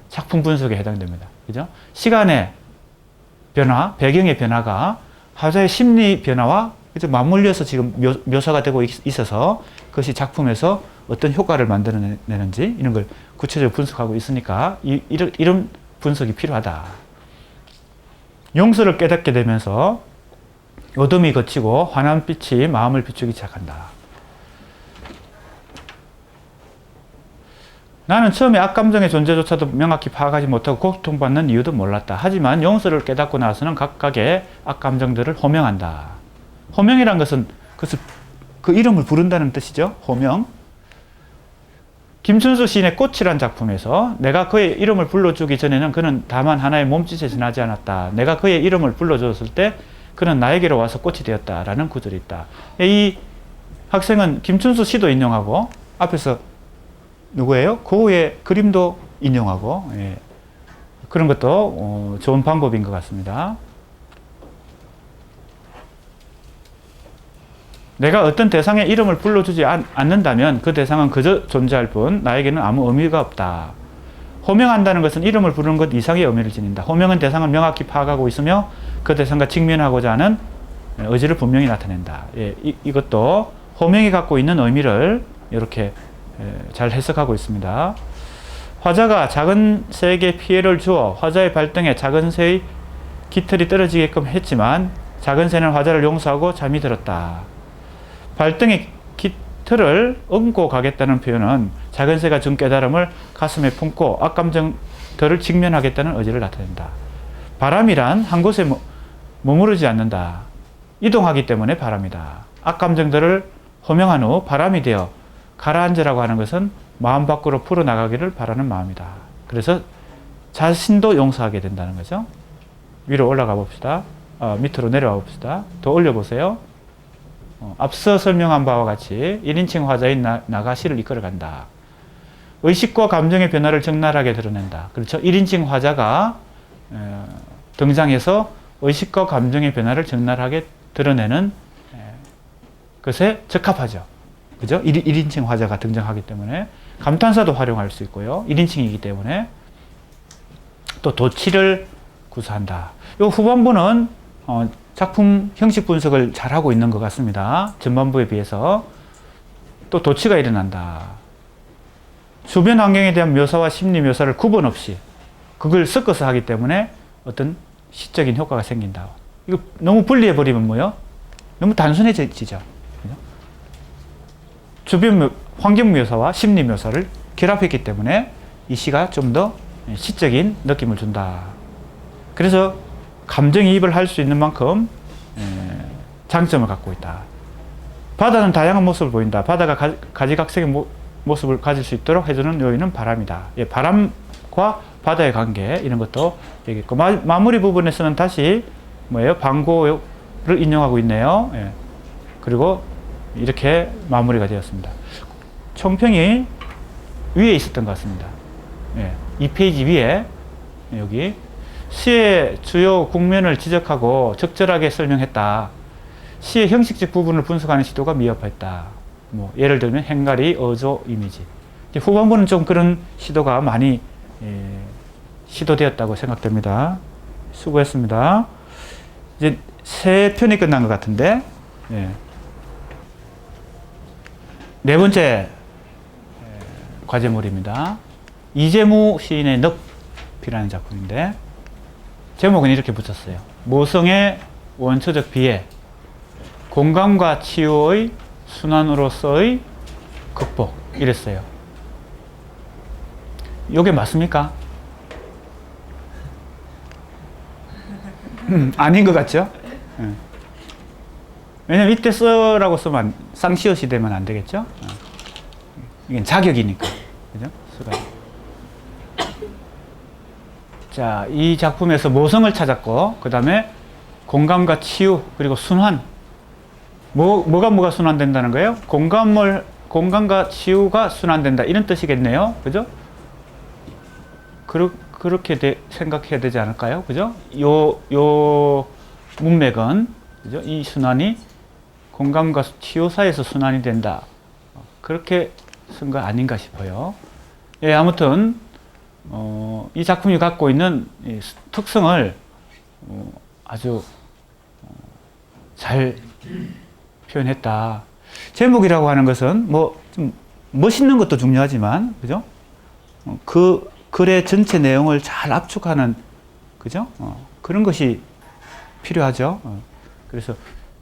작품 분석에 해당됩니다. 그죠? 시간의 변화, 배경의 변화가 화자의 심리 변화와 맞물려서 지금 묘사가 되고 있어서 그것이 작품에서 어떤 효과를 만들어내는지 이런 걸 구체적으로 분석하고 있으니까 이런 분석이 필요하다. 용서를 깨닫게 되면서 어둠이 걷히고 환한 빛이 마음을 비추기 시작한다. 나는 처음에 악감정의 존재조차도 명확히 파악하지 못하고 고통받는 이유도 몰랐다. 하지만 용서를 깨닫고 나서는 각각의 악감정들을 호명한다. 호명이란 것은 그 이름을 부른다는 뜻이죠. 호명. 김춘수 시인의 꽃이란 작품에서 내가 그의 이름을 불러주기 전에는 그는 다만 하나의 몸짓에 지나지 않았다. 내가 그의 이름을 불러줬을 때 그는 나에게로 와서 꽃이 되었다라는 구절이 있다. 이 학생은 김춘수 시도 인용하고 앞에서 누구예요? 고흐의 그림도 인용하고, 예. 그런 것도 좋은 방법인 것 같습니다. 내가 어떤 대상의 이름을 불러주지 않는다면 그 대상은 그저 존재할 뿐 나에게는 아무 의미가 없다. 호명한다는 것은 이름을 부르는 것 이상의 의미를 지닌다. 호명은 대상을 명확히 파악하고 있으며 그 대상과 직면하고자 하는 의지를 분명히 나타낸다. 예, 이것도 호명이 갖고 있는 의미를 이렇게 잘 해석하고 있습니다. 화자가 작은 새에게 피해를 주어 화자의 발등에 작은 새의 깃털이 떨어지게끔 했지만 작은 새는 화자를 용서하고 잠이 들었다. 발등에 깃털을 얹고 가겠다는 표현은 작은 새가 준 깨달음을 가슴에 품고 악감정들을 직면하겠다는 의지를 나타낸다. 바람이란 한 곳에 머무르지 않는다. 이동하기 때문에 바람이다. 악감정들을 호명한 후 바람이 되어 가라앉으라고 하는 것은 마음 밖으로 풀어나가기를 바라는 마음이다. 그래서 자신도 용서하게 된다는 거죠. 위로 올라가 봅시다. 밑으로 내려와 봅시다. 더 올려보세요. 앞서 설명한 바와 같이 1인칭 화자인 나가 시를 이끌어간다. 의식과 감정의 변화를 적나라하게 드러낸다. 그렇죠? 1인칭 화자가 등장해서 의식과 감정의 변화를 적나라하게 드러내는 것에 적합하죠. 그죠? 1인칭 화자가 등장하기 때문에 감탄사도 활용할 수 있고요. 1인칭이기 때문에 또 도치를 구사한다. 이 후반부는 작품 형식 분석을 잘하고 있는 것 같습니다. 전반부에 비해서. 또 도치가 일어난다. 주변 환경에 대한 묘사와 심리 묘사를 구분 없이 그걸 섞어서 하기 때문에 어떤 시적인 효과가 생긴다. 이거 너무 분리해버리면 뭐요? 너무 단순해지죠. 주변 환경 묘사와 심리 묘사를 결합했기 때문에 이 시가 좀 더 시적인 느낌을 준다. 그래서 감정이입을 할 수 있는 만큼 장점을 갖고 있다. 바다는 다양한 모습을 보인다. 바다가 가지각색의 모습을 가질 수 있도록 해주는 요인은 바람이다. 예, 바람과 바다의 관계 이런 것도 얘기했고 마무리 부분에서는 다시 뭐예요? 방고를 인용하고 있네요. 예. 그리고 이렇게 마무리가 되었습니다. 총평이 위에 있었던 것 같습니다. 예, 2페이지 위에 여기 시의 주요 국면을 지적하고 적절하게 설명했다. 시의 형식적 부분을 분석하는 시도가 미흡했다. 뭐 예를 들면 행가리, 어조, 이미지. 이제 후반부는 좀 그런 시도가 많이 시도되었다고 생각됩니다. 수고했습니다. 이제 세 편이 끝난 것 같은데, 네 번째 과제물입니다. 이재무 시인의 늪이라는 작품인데, 제목은 이렇게 붙였어요. 모성의 원초적 비애, 공감과 치유의 순환으로서의 극복. 이랬어요. 이게 맞습니까? 아닌 것 같죠? 왜냐면 이때 써라고 쓰면 쌍시옷이 되면 안 되겠죠? 이건 자격이니까. 그죠? 쓰가. 자, 이 작품에서 모성을 찾았고, 그 다음에 공감과 치유, 그리고 순환. 뭐가 순환된다는 거예요? 공감과 치유가 순환된다. 이런 뜻이겠네요. 그죠? 그렇게 생각해야 되지 않을까요? 그죠? 요 문맥은, 그죠? 이 순환이 공감과 치유 사이에서 순환이 된다. 그렇게 쓴 거 아닌가 싶어요. 예, 아무튼, 이 작품이 갖고 있는 이 특성을 아주 잘 표현했다. 제목이라고 하는 것은 뭐 좀 멋있는 것도 중요하지만, 그죠? 그 글의 전체 내용을 잘 압축하는, 그죠? 그런 것이 필요하죠. 그래서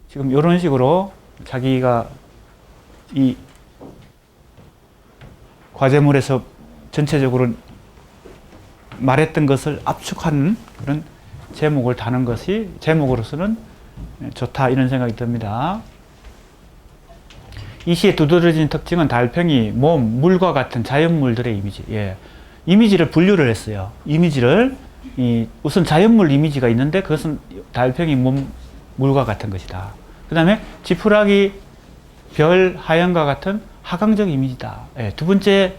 지금 이런 식으로 자기가 이 과제물에서 전체적으로 말했던 것을 압축하는 그런 제목을 다는 것이 제목으로서는 좋다, 이런 생각이 듭니다. 이 시의 두드러진 특징은 달팽이, 몸, 물과 같은 자연물들의 이미지. 예. 이미지를 분류를 했어요. 이미지를, 우선 자연물 이미지가 있는데 그것은 달팽이, 몸, 물과 같은 것이다. 그 다음에 지푸라기, 별, 하연과 같은 하강적 이미지다. 예. 두 번째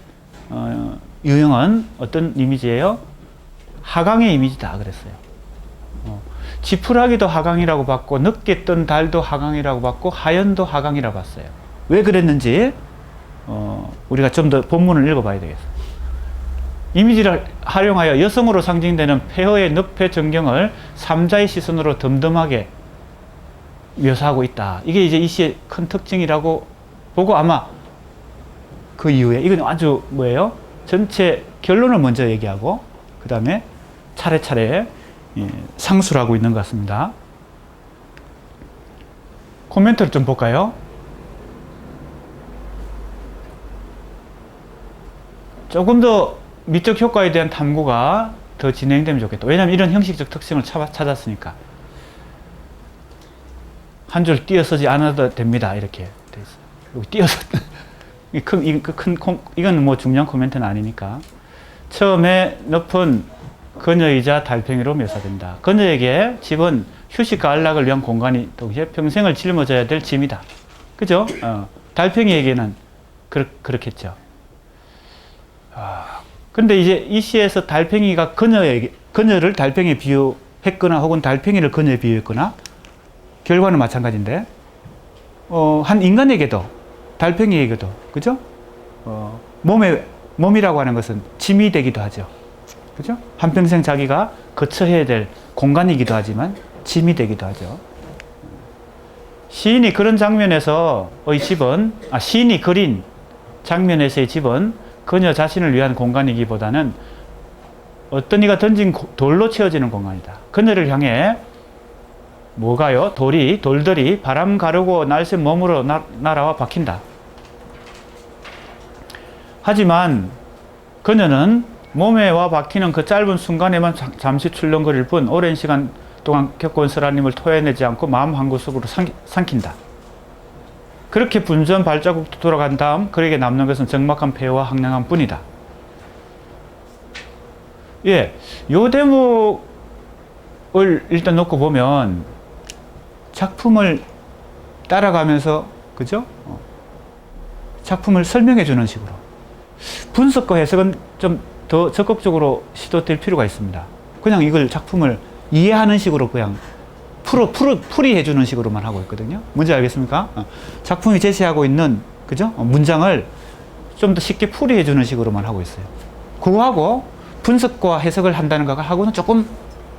유형은 어떤 이미지예요? 하강의 이미지다 그랬어요. 지푸라기도 하강이라고 봤고, 늦게 뜬 달도 하강이라고 봤고, 하연도 하강이라고 봤어요. 왜 그랬는지 우리가 좀 더 본문을 읽어봐야 되겠어요. 이미지를 활용하여 여성으로 상징되는 폐허의 늪의 전경을 삼자의 시선으로 덤덤하게 묘사하고 있다. 이게 이제 이 시의 큰 특징이라고 보고, 아마 그 이후에 이건 아주 뭐예요? 전체 결론을 먼저 얘기하고 그 다음에 차례차례 상수를 하고 있는 것 같습니다. 코멘트를 좀 볼까요? 조금 더 미적 효과에 대한 탐구가 더 진행되면 좋겠다. 왜냐하면 이런 형식적 특징을 찾았으니까. 한 줄 띄어 쓰지 않아도 됩니다. 이렇게 돼 있어요. 여기 띄어서 이건 뭐 중요한 코멘트는 아니니까. 처음에 늪은 그녀이자 달팽이로 묘사된다. 그녀에게 집은 휴식과 안락을 위한 공간이 동시에 평생을 짊어져야 될 짐이다. 그죠? 달팽이에게는 그렇겠죠. 근데 이제 이 시에서 달팽이가 그녀를 달팽이에 비유했거나 혹은 달팽이를 그녀에 비유했거나 결과는 마찬가지인데, 한 인간에게도 달팽이에게도, 그죠? 몸이라고 하는 것은 짐이 되기도 하죠. 그죠? 한평생 자기가 거쳐야 될 공간이기도 하지만 짐이 되기도 하죠. 시인이 그런 장면에서의 집은, 시인이 그린 장면에서의 집은 그녀 자신을 위한 공간이기보다는 어떤 이가 던진 돌로 채워지는 공간이다. 그녀를 향해 뭐가요? 돌들이 바람 가르고 날새 몸으로 날아와 박힌다. 하지만 그녀는 몸에 와 박히는 그 짧은 순간에만 잠시 출렁거릴 뿐 오랜 시간 동안 겪어온 쓰라림을 토해내지 않고 마음 한구석으로 삼킨다. 그렇게 분주한 발자국도 돌아간 다음 그에게 남는 것은 적막한 폐허와 황량함 뿐이다. 예, 요 대목을 일단 놓고 보면 작품을 따라가면서, 그죠? 작품을 설명해 주는 식으로. 분석과 해석은 좀 더 적극적으로 시도될 필요가 있습니다. 그냥 이걸 작품을 이해하는 식으로 그냥 풀이해 주는 식으로만 하고 있거든요. 뭔지 알겠습니까? 작품이 제시하고 있는, 그죠? 문장을 좀 더 쉽게 풀이해 주는 식으로만 하고 있어요. 그거하고 분석과 해석을 한다는 거하고는 조금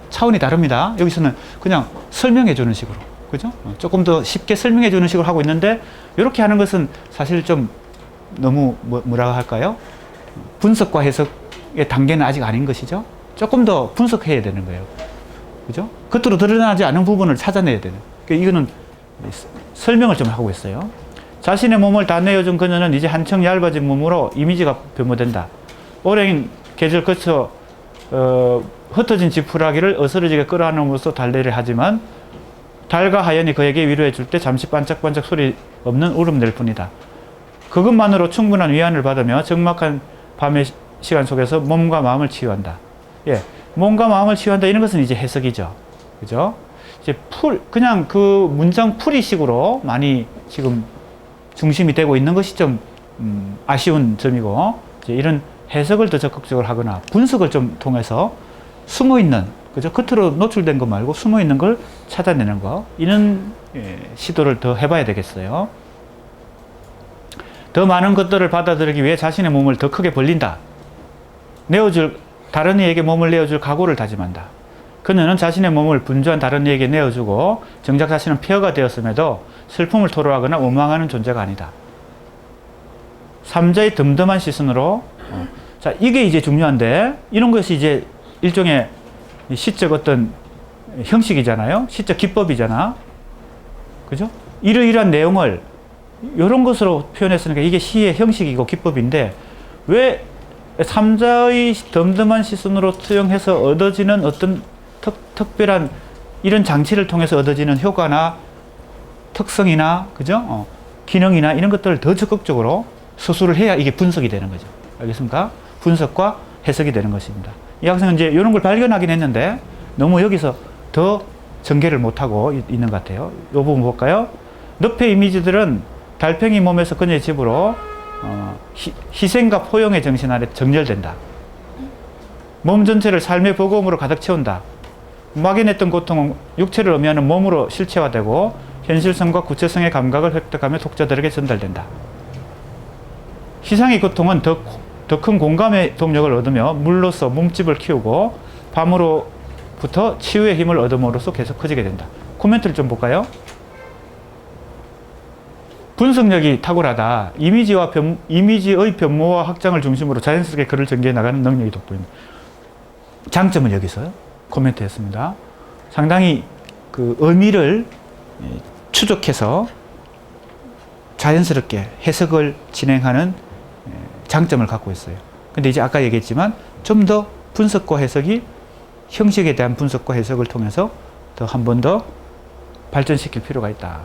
차원이 다릅니다. 여기서는 그냥 설명해 주는 식으로, 그죠? 조금 더 쉽게 설명해 주는 식으로 하고 있는데, 이렇게 하는 것은 사실 좀 너무 뭐라고 할까요? 분석과 해석의 단계는 아직 아닌 것이죠. 조금 더 분석해야 되는 거예요. 그죠? 겉으로 드러나지 않은 부분을 찾아내야 되는. 그러니까 이거는 설명을 좀 하고 있어요. 자신의 몸을 다 내어준 그녀는 이제 한층 얇아진 몸으로 이미지가 변모된다. 오랜 계절 거쳐 흩어진 지푸라기를 어스러지게 끌어안음으로써 달래를 하지만 달과 하연이 그에게 위로해 줄 때 잠시 반짝반짝 소리 없는 울음 낼 뿐이다. 그것만으로 충분한 위안을 받으며 적막한 밤의 시간 속에서 몸과 마음을 치유한다. 예, 몸과 마음을 치유한다. 이런 것은 이제 해석이죠. 그죠? 이제 그냥 그 문장 풀이식으로 많이 지금 중심이 되고 있는 것이 좀 아쉬운 점이고, 이제 이런 해석을 더 적극적으로 하거나 분석을 좀 통해서 숨어 있는, 그죠? 겉으로 노출된 것 말고 숨어 있는 걸 찾아내는 거, 이런 시도를 더 해봐야 되겠어요. 더 많은 것들을 받아들이기 위해 자신의 몸을 더 크게 벌린다. 다른 이에게 몸을 내어줄 각오를 다짐한다. 그녀는 자신의 몸을 분주한 다른 이에게 내어주고 정작 자신은 폐허가 되었음에도 슬픔을 토로하거나 원망하는 존재가 아니다. 삼자의 덤덤한 시선으로, 자, 이게 이제 중요한데, 이런 것이 이제 일종의 시적 어떤 형식이잖아요. 시적 기법이잖아. 그죠? 이러이러한 내용을 이런 것으로 표현했으니까 이게 시의 형식이고 기법인데, 왜 삼자의 덤덤한 시선으로 투영해서 얻어지는 어떤 특별한 이런 장치를 통해서 얻어지는 효과나 특성이나, 그죠? 기능이나 이런 것들을 더 적극적으로 서술을 해야 이게 분석이 되는 거죠. 알겠습니까? 분석과 해석이 되는 것입니다. 이 학생은 이제 이런 걸 발견하긴 했는데 너무 여기서 더 전개를 못하고 있는 것 같아요. 이 부분 볼까요? 늪의 이미지들은 달팽이 몸에서 그녀의 집으로 희생과 포용의 정신 아래 정렬된다. 몸 전체를 삶의 버거움으로 가득 채운다. 막연했던 고통은 육체를 의미하는 몸으로 실체화되고 현실성과 구체성의 감각을 획득하며 독자들에게 전달된다. 희생의 고통은 더 큰 공감의 동력을 얻으며 물로서 몸집을 키우고 밤으로부터 치유의 힘을 얻음으로써 계속 커지게 된다. 코멘트를 좀 볼까요? 분석력이 탁월하다. 이미지의 변모와 확장을 중심으로 자연스럽게 글을 전개해 나가는 능력이 돋보인다. 장점은 여기서 코멘트 했습니다. 상당히 그 의미를 추적해서 자연스럽게 해석을 진행하는 장점을 갖고 있어요. 근데 이제 아까 얘기했지만 좀 더 분석과 해석이, 형식에 대한 분석과 해석을 통해서 더 한 번 더 발전시킬 필요가 있다.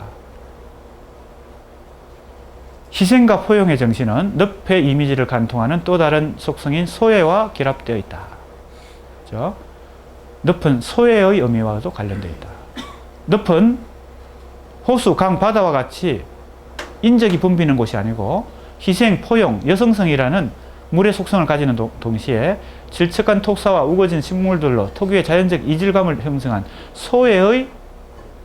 희생과 포용의 정신은 늪의 이미지를 관통하는 또 다른 속성인 소외와 결합되어 있다. 그렇죠? 늪은 소외의 의미와도 관련되어 있다. 늪은 호수, 강, 바다와 같이 인적이 붐비는 곳이 아니고 희생, 포용, 여성성이라는 물의 속성을 가지는 동시에 질척한 토사와 우거진 식물들로 특유의 자연적 이질감을 형성한 소외의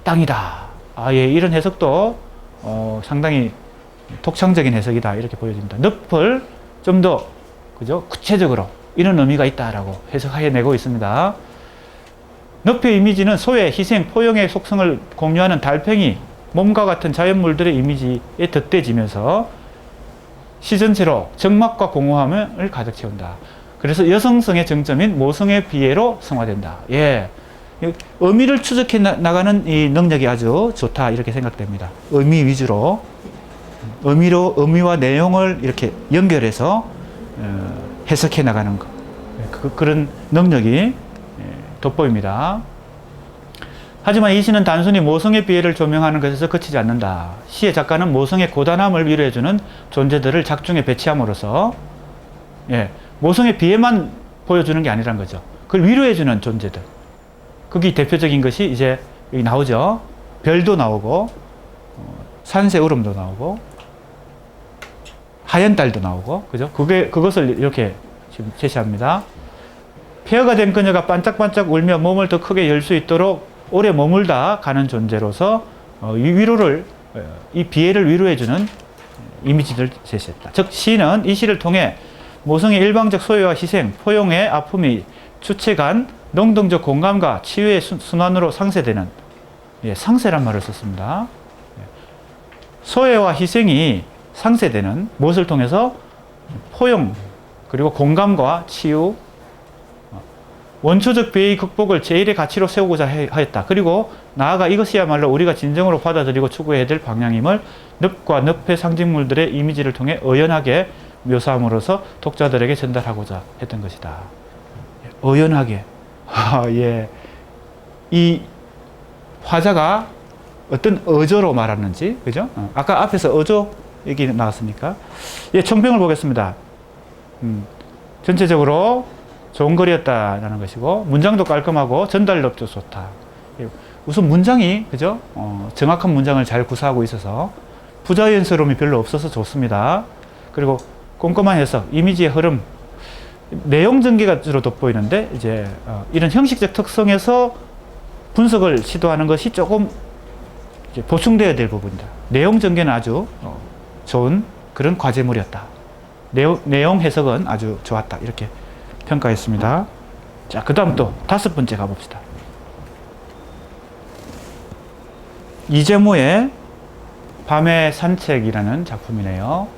땅이다. 예, 이런 해석도 상당히 독창적인 해석이다. 이렇게 보여집니다. 늪을 좀 더, 그죠? 구체적으로 이런 의미가 있다라고 해석해내고 있습니다. 늪의 이미지는 소외, 희생, 포용의 속성을 공유하는 달팽이, 몸과 같은 자연물들의 이미지에 덧대지면서 시 전체로 적막과 공허함을 가득 채운다. 그래서 여성성의 정점인 모성의 비애로 성화된다. 예. 의미를 추적해 나가는 이 능력이 아주 좋다. 이렇게 생각됩니다. 의미 위주로. 의미와 내용을 이렇게 연결해서 해석해 나가는 것. 그런 능력이 돋보입니다. 하지만 이 시는 단순히 모성의 비애를 조명하는 것에서 그치지 않는다. 시의 작가는 모성의 고단함을 위로해주는 존재들을 작중에 배치함으로써, 예, 모성의 비애만 보여주는 게 아니란 거죠. 그걸 위로해주는 존재들. 그게 대표적인 것이 이제 여기 나오죠. 별도 나오고, 산새우름도 나오고, 하얀 달도 나오고, 그죠? 그것을 이렇게 지금 제시합니다. 폐허가 된 그녀가 반짝반짝 울며 몸을 더 크게 열 수 있도록 오래 머물다 가는 존재로서 이 비애를 위로해주는 이미지를 제시했다. 즉 시는 이 시를 통해 모성의 일방적 소외와 희생, 포용의 아픔이 주체간 능동적 공감과 치유의 순환으로 상쇄되는, 상쇄란 말을 썼습니다. 소외와 희생이 상쇄되는 무엇을 통해서 포용 그리고 공감과 치유, 원초적 배의 극복을 제일의 가치로 세우고자 하였다. 그리고 나아가 이것이야말로 우리가 진정으로 받아들이고 추구해야 될 방향임을 늪과 늪의 상징물들의 이미지를 통해 의연하게 묘사함으로써 독자들에게 전달하고자 했던 것이다. 의연하게. 예. 이 화자가 어떤 어조로 말하는지, 그죠? 아까 앞에서 어조 얘기 나왔으니까. 예, 총평을 보겠습니다. 전체적으로 좋은 글이었다라는 것이고, 문장도 깔끔하고 전달력도 좋다. 예, 우선 문장이, 그죠? 정확한 문장을 잘 구사하고 있어서 부자연스러움이 별로 없어서 좋습니다. 그리고 꼼꼼한 해석, 이미지의 흐름, 내용 전개가 주로 돋보이는데, 이제 이런 형식적 특성에서 분석을 시도하는 것이 조금 이제 보충되어야 될 부분이다. 내용 전개는 아주 좋은 그런 과제물이었다. 내용 해석은 아주 좋았다. 이렇게 평가했습니다. 자, 그 다음 또 5번째 가봅시다. 이재모의 밤의 산책이라는 작품이네요.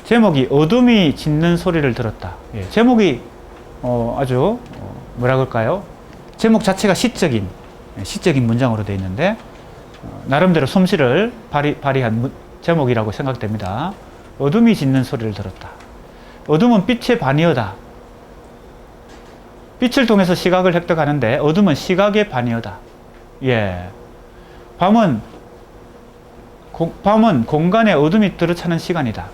제목이 어둠이 짖는 소리를 들었다. 예, 제목이 아주 뭐라 그럴까요? 제목 자체가 시적인 문장으로 되어 있는데 나름대로 솜씨를 발휘한 제목이라고 생각됩니다. 어둠이 짖는 소리를 들었다. 어둠은 빛의 반이어다. 빛을 통해서 시각을 획득하는데 어둠은 시각의 반이어다. 예. 밤은 공간에 어둠이 들어차는 시간이다.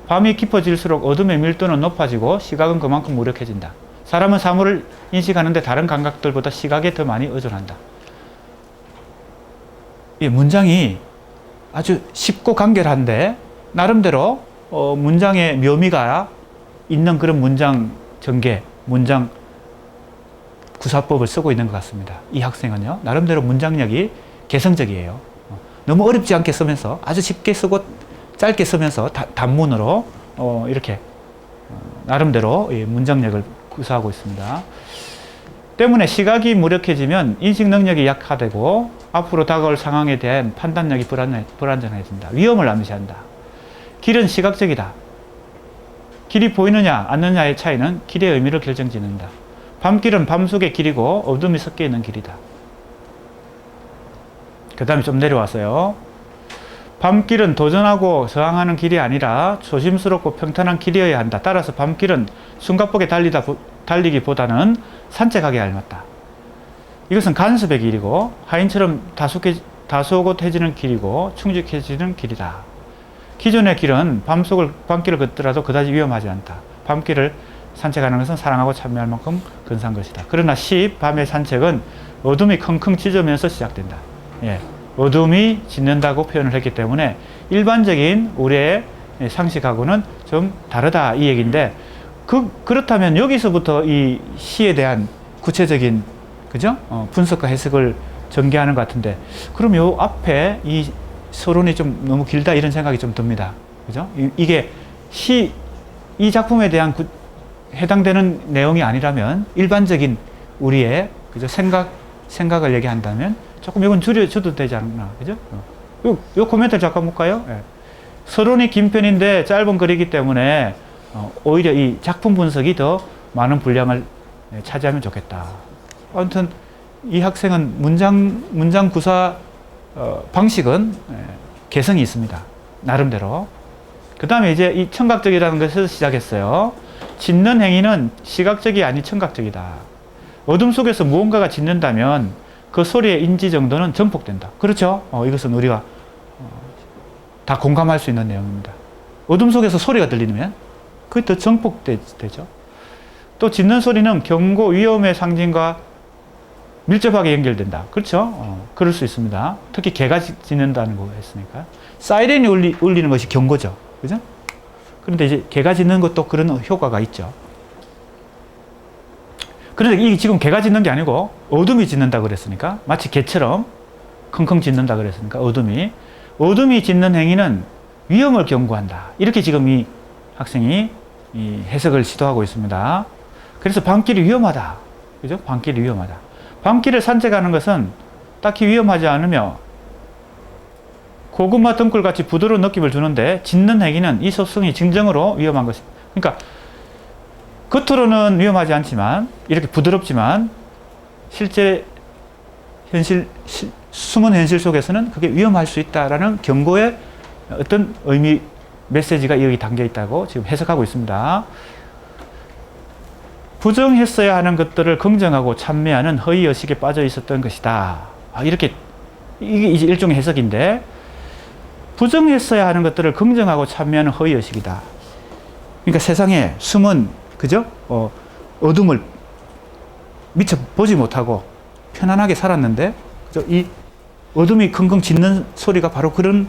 밤이 깊어질수록 어둠의 밀도는 높아지고 시각은 그만큼 무력해진다. 사람은 사물을 인식하는데 다른 감각들보다 시각에 더 많이 의존한다. 이 문장이 아주 쉽고 간결한데 나름대로 문장의 묘미가 있는 그런 문장 전개, 문장 구사법을 쓰고 있는 것 같습니다. 이 학생은요, 나름대로 문장력이 개성적이에요. 너무 어렵지 않게 쓰면서 아주 쉽게 쓰고 짧게 쓰면서 단문으로 이렇게 나름대로 문장력을 구사하고 있습니다. 때문에 시각이 무력해지면 인식 능력이 약화되고 앞으로 다가올 상황에 대한 판단력이 불안정해진다. 위험을 암시한다. 길은 시각적이다. 길이 보이느냐 않느냐의 차이는 길의 의미를 결정짓는다. 밤길은 밤속의 길이고 어둠이 섞여 있는 길이다. 그 다음에 좀 내려왔어요. 밤길은 도전하고 저항하는 길이 아니라 조심스럽고 평탄한 길이어야 한다. 따라서 밤길은 숨가쁘게 달리기보다는 산책하기 알맞다. 이것은 간섭의 길이고 하인처럼 다소곳해지는 길이고 충직해지는 길이다. 기존의 길은 밤길을 걷더라도 그다지 위험하지 않다. 밤길을 산책하는 것은 사랑하고 참여할 만큼 근사한 것이다. 그러나 밤의 산책은 어둠이 킁킁 짖으면서 시작된다. 예, 어둠이 짖는다고 표현을 했기 때문에 일반적인 우리의 상식하고는 좀 다르다 이 얘기인데 그렇다면 여기서부터 이 시에 대한 구체적인 그죠? 분석과 해석을 전개하는 것 같은데 그럼 요 앞에 이 서론이 좀 너무 길다 이런 생각이 좀 듭니다. 그죠? 이게 이 작품에 대한 해당되는 내용이 아니라면 일반적인 우리의 그죠? 생각을 얘기한다면 조금 이건 줄여줘도 되지 않나. 그죠? 요 코멘트를 잠깐 볼까요? 예. 서론이 긴 편인데 짧은 글이기 때문에 오히려 이 작품 분석이 더 많은 분량을 차지하면 좋겠다. 아무튼 이 학생은 문장 구사 방식은 개성이 있습니다. 나름대로. 그 다음에 이제 이 청각적이라는 것에서 시작했어요. 짖는 행위는 시각적이 아닌 청각적이다. 어둠 속에서 무언가가 짖는다면 그 소리의 인지 정도는 증폭된다. 그렇죠? 이것은 우리가 다 공감할 수 있는 내용입니다. 어둠 속에서 소리가 들리면 그게 더 증폭되죠. 또 짖는 소리는 경고, 위험의 상징과 밀접하게 연결된다. 그렇죠? 그럴 수 있습니다. 특히 개가 짖는다는 거 했으니까. 사이렌이 울리는 것이 경고죠. 그죠? 그런데 이제 개가 짖는 것도 그런 효과가 있죠. 그런데 이게 지금 개가 짖는 게 아니고 어둠이 짖는다 그랬으니까 마치 개처럼 킁킁 짖는다 그랬으니까 어둠이 어둠이 짓는 행위는 위험을 경고한다. 이렇게 지금 이 학생이 이 해석을 시도하고 있습니다. 그래서 밤길이 위험하다. 그죠? 밤길이 위험하다. 밤길을 산책하는 것은 딱히 위험하지 않으며 고구마 등굴 같이 부드러운 느낌을 주는데 짓는 행위는 이 속성이 진정으로 위험한 것입니다. 그러니까 겉으로는 위험하지 않지만 이렇게 부드럽지만 실제 숨은 현실 속에서는 그게 위험할 수 있다라는 경고의 어떤 의미 메시지가 여기 담겨 있다고 지금 해석하고 있습니다. 부정했어야 하는 것들을 긍정하고 찬미하는 허위의식에 빠져 있었던 것이다. 이렇게 이게 이제 일종의 해석인데 부정했어야 하는 것들을 긍정하고 찬미하는 허위의식이다. 그러니까 세상에 숨은 그죠? 어둠을 미처 보지 못하고 편안하게 살았는데 그죠? 이 어둠이 킁킁 짖는 소리가 바로 그런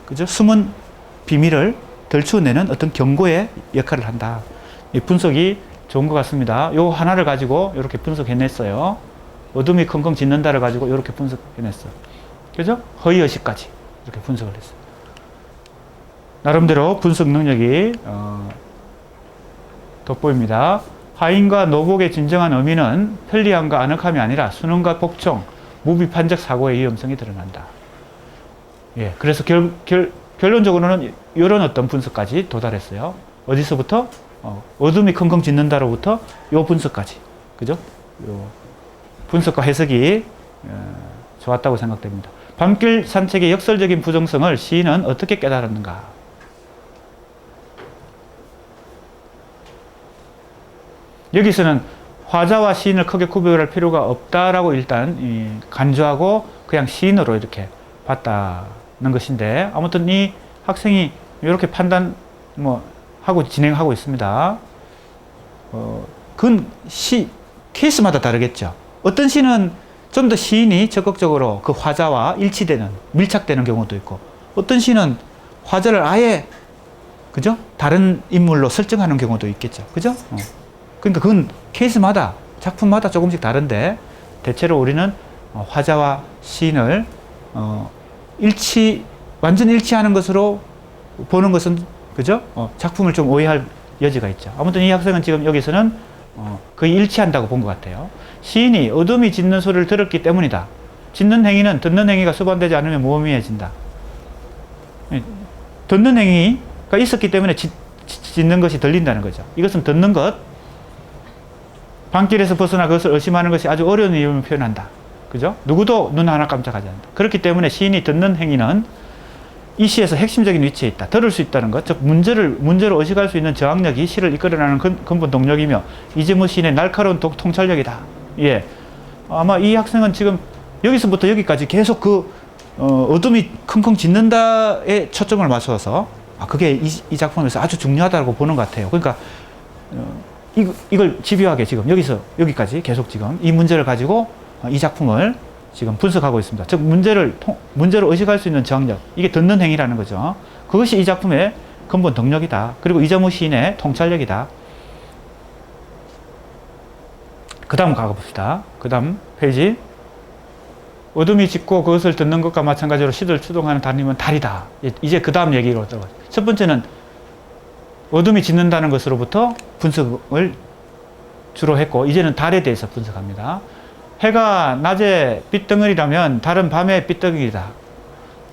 그죠? 숨은 비밀을 들추어내는 어떤 경고의 역할을 한다. 이 분석이 좋은 것 같습니다. 요 하나를 가지고 이렇게 분석해냈어요. 어둠이 킁킁 짖는다를 가지고 이렇게 분석해냈어. 그죠? 허위의식까지 이렇게 분석을 했어요. 나름대로 분석 능력이 돋보입니다. 하인과 노복의 진정한 의미는 편리함과 아늑함이 아니라 순응과 복종, 무비판적 사고의 위험성이 드러난다. 예, 그래서 결론적으로는 이런 어떤 분석까지 도달했어요. 어디서부터? 어둠이 킁킁 짖는다로부터 요 분석까지. 그죠? 요 분석과 해석이 좋았다고 생각됩니다. 밤길 산책의 역설적인 부정성을 시인은 어떻게 깨달았는가? 여기서는 화자와 시인을 크게 구별할 필요가 없다라고 일단 간주하고 그냥 시인으로 이렇게 봤다는 것인데 아무튼 이 학생이 이렇게 판단 하고 진행하고 있습니다. 그건 케이스마다 다르겠죠. 어떤 시는 좀 더 시인이 적극적으로 그 화자와 일치되는, 밀착되는 경우도 있고, 어떤 시는 화자를 아예, 그죠? 다른 인물로 설정하는 경우도 있겠죠. 그죠? 그러니까 그건 케이스마다, 작품마다 조금씩 다른데, 대체로 우리는 화자와 시인을, 완전 일치하는 것으로 보는 것은, 그죠? 작품을 좀 오해할 여지가 있죠. 아무튼 이 학생은 지금 여기서는 거의 일치한다고 본 것 같아요. 시인이 어둠이 짖는 소리를 들었기 때문이다. 짖는 행위는 듣는 행위가 수반되지 않으면 무의미해진다. 듣는 행위가 있었기 때문에 짖는 것이 들린다는 거죠. 이것은 듣는 것, 밤길에서 벗어나 그것을 의심하는 것이 아주 어려운 이유를 표현한다. 그죠? 누구도 눈 하나 깜짝하지 않는다. 그렇기 때문에 시인이 듣는 행위는 이 시에서 핵심적인 위치에 있다. 들을 수 있다는 것, 즉 문제로 의식할 수 있는 저항력이 시를 이끌어나는 근본 동력이며 이재무 시인의 날카로운 통찰력이다. 예, 아마 이 학생은 지금 여기서부터 여기까지 계속 어둠이 킁킁 짖는다에 초점을 맞춰서 그게 이 작품에서 아주 중요하다고 보는 것 같아요. 그러니까 이걸 집요하게 지금 여기서 여기까지 계속 지금 이 문제를 가지고 이 작품을 지금 분석하고 있습니다. 즉 문제로 의식할 수 있는 저항력, 이게 듣는 행위라는 거죠. 그것이 이 작품의 근본 동력이다. 그리고 이재무 시인의 통찰력이다. 그 다음 가봅시다. 그 다음 페이지. 어둠이 짙고 그것을 듣는 것과 마찬가지로 시를 추동하는 달님은 달이다. 이제 그 다음 얘기로 들어가죠. 첫 번째는 어둠이 짙는다는 것으로부터 분석을 주로 했고, 이제는 달에 대해서 분석합니다. 해가 낮에 빛덩어리라면 달은 밤의 빛덩이다.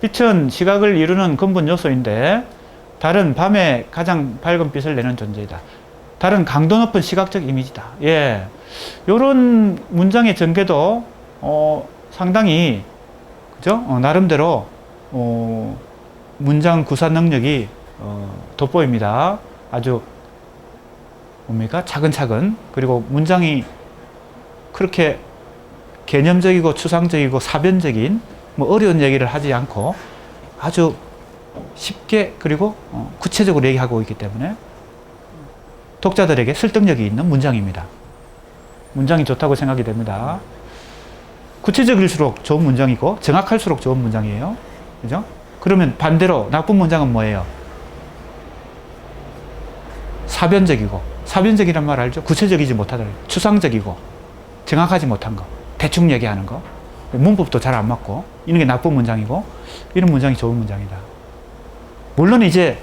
빛은 시각을 이루는 근본 요소인데 달은 밤에 가장 밝은 빛을 내는 존재이다. 달은 강도 높은 시각적 이미지다. 예, 요런 문장의 전개도 상당히 그죠? 나름대로 문장 구사 능력이 돋보입니다. 아주 뭡니까? 차근차근. 그리고 문장이 그렇게 개념적이고 추상적이고 사변적인 어려운 얘기를 하지 않고 아주 쉽게 그리고 구체적으로 얘기하고 있기 때문에 독자들에게 설득력이 있는 문장입니다. 문장이 좋다고 생각이 됩니다. 구체적일수록 좋은 문장이고 정확할수록 좋은 문장이에요. 그죠? 그러면 반대로 나쁜 문장은 뭐예요? 사변적이고, 사변적이란 말 알죠? 구체적이지 못하다. 추상적이고 정확하지 못한 거, 대충 얘기하는 거. 문법도 잘 안 맞고, 이런 게 나쁜 문장이고, 이런 문장이 좋은 문장이다. 물론 이제,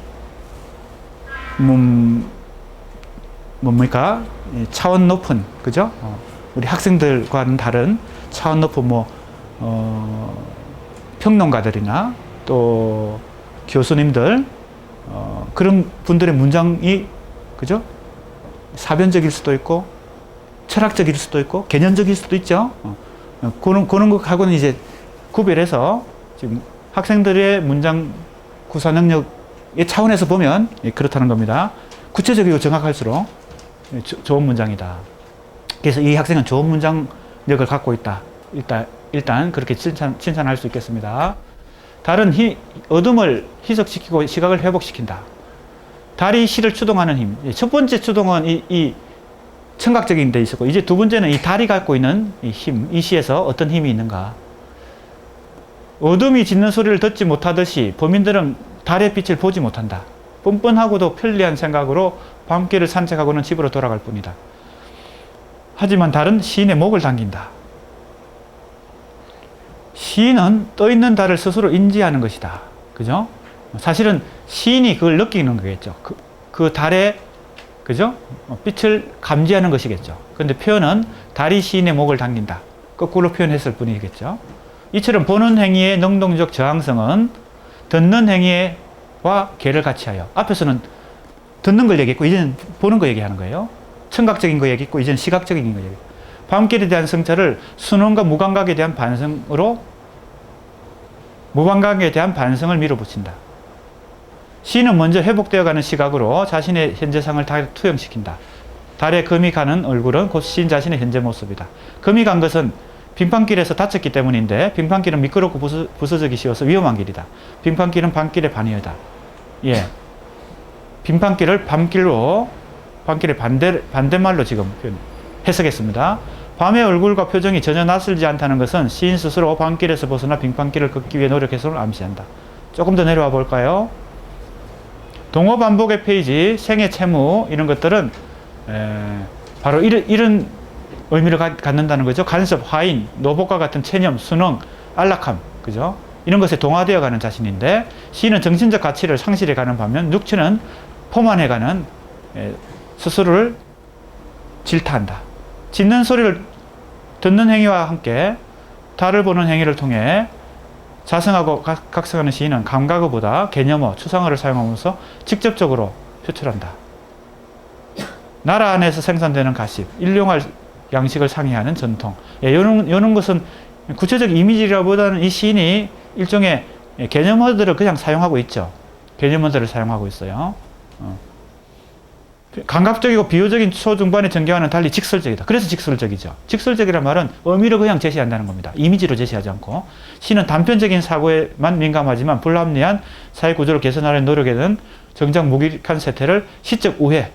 뭡니까? 차원 높은, 그죠? 우리 학생들과는 다른 차원 높은 평론가들이나 또 교수님들, 그런 분들의 문장이, 그죠? 사변적일 수도 있고, 철학적일 수도 있고, 개념적일 수도 있죠. 그런 것하고는 이제 구별해서 지금 학생들의 문장 구사 능력의 차원에서 보면 그렇다는 겁니다. 구체적이고 정확할수록 좋은 문장이다. 그래서 이 학생은 좋은 문장력을 갖고 있다. 일단 그렇게 칭찬할 수 있겠습니다. 달은 어둠을 희석시키고 시각을 회복시킨다. 달이 시를 추동하는 힘. 첫 번째 추동은 이 청각적인 데 있었고, 이제 두 번째는 이 달이 갖고 있는 이 힘, 이 시에서 어떤 힘이 있는가. 어둠이 짖는 소리를 듣지 못하듯이 범인들은 달의 빛을 보지 못한다. 뻔뻔하고도 편리한 생각으로 밤길을 산책하고는 집으로 돌아갈 뿐이다. 하지만 달은 시인의 목을 당긴다. 시인은 떠있는 달을 스스로 인지하는 것이다. 그죠? 사실은 시인이 그걸 느끼는 거겠죠. 그 달의, 그죠? 빛을 감지하는 것이겠죠. 그런데 표현은 달이 시인의 목을 당긴다. 거꾸로 표현했을 뿐이겠죠. 이처럼 보는 행위의 능동적 저항성은 듣는 행위와 개를 같이 하여, 앞에서는 듣는 걸 얘기했고 이제는 보는 거 얘기하는 거예요. 청각적인 거 얘기했고 이제는 시각적인 거 얘기했고, 밤길에 대한 성찰을 순원과 무감각에 대한 반성으로 무감각에 대한 반성을 밀어붙인다. 시인은 먼저 회복되어가는 시각으로 자신의 현재상을 달에 투영시킨다. 달에 금이 가는 얼굴은 곧 시인 자신의 현재 모습이다. 금이 간 것은 빙판길에서 다쳤기 때문인데, 빙판길은 미끄럽고 부서지기 쉬워서 위험한 길이다. 빙판길은 밤길의 반이다. 예. 빙판길을 밤길의 반대말로 지금 해석했습니다. 밤의 얼굴과 표정이 전혀 낯설지 않다는 것은 시인 스스로 밤길에서 벗어나 빙판길을 걷기 위해 노력해서를 암시한다. 조금 더 내려와 볼까요? 동어 반복의 페이지, 생애 채무, 이런 것들은 바로 이런 의미를 갖는다는 거죠. 간섭, 화인, 노복과 같은 체념, 순응, 안락함, 그죠? 이런 것에 동화되어 가는 자신인데, 시인은 정신적 가치를 상실해 가는 반면 육체는 포만해 가는 스스로를 질타한다. 짖는 소리를 듣는 행위와 함께 달을 보는 행위를 통해 자성하고 각성하는 시인은 감각어보다 개념어, 추상어를 사용하면서 직접적으로 표출한다. 나라 안에서 생산되는 가십, 일용할 양식을 상의하는 전통. 이런 것은 구체적 이미지라보다는 이 시인이 일종의 개념어들을 그냥 사용하고 있죠. 개념어들을 사용하고 있어요. 감각적이고 비유적인 초중반의 전개와는 달리 직설적이다. 그래서 직설적이죠. 직설적이란 말은 의미를 그냥 제시한다는 겁니다. 이미지로 제시하지 않고. 시는 단편적인 사고에만 민감하지만 불합리한 사회 구조를 개선하려는 노력에는 정작 무기력한 세태를 시적 우회,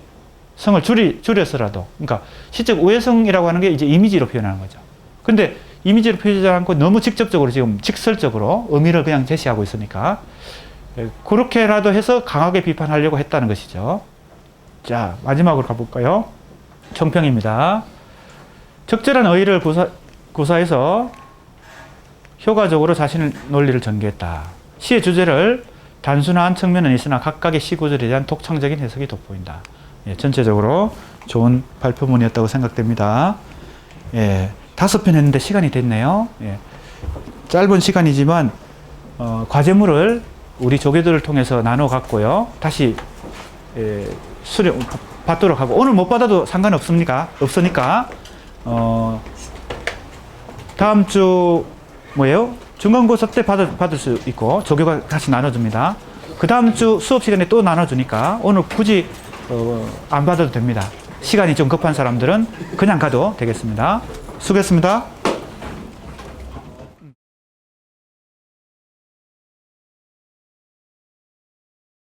성을 줄여서라도, 그러니까 시적 우회성이라고 하는 게 이제 이미지로 표현하는 거죠. 근데 이미지로 표현하지 않고 너무 직접적으로 지금 직설적으로 의미를 그냥 제시하고 있으니까 그렇게라도 해서 강하게 비판하려고 했다는 것이죠. 자, 마지막으로 가볼까요? 총평입니다. 적절한 어휘를 구사해서 효과적으로 자신의 논리를 전개했다. 시의 주제를 단순한 측면은 있으나 각각의 시 구절에 대한 독창적인 해석이 돋보인다. 예, 전체적으로 좋은 발표문이었다고 생각됩니다. 예, 5편 했는데 시간이 됐네요. 예, 짧은 시간이지만 과제물을 우리 조교들을 통해서 나눠 갔고요. 다시 수령 받도록 하고, 오늘 못 받아도 상관없습니까? 없으니까 다음 주 뭐예요? 중간고사 때 받을 수 있고 조교가 다시 나눠줍니다. 그 다음 주 수업 시간에 또 나눠주니까 오늘 굳이 안 받아도 됩니다. 시간이 좀 급한 사람들은 그냥 가도 되겠습니다. 수고했습니다.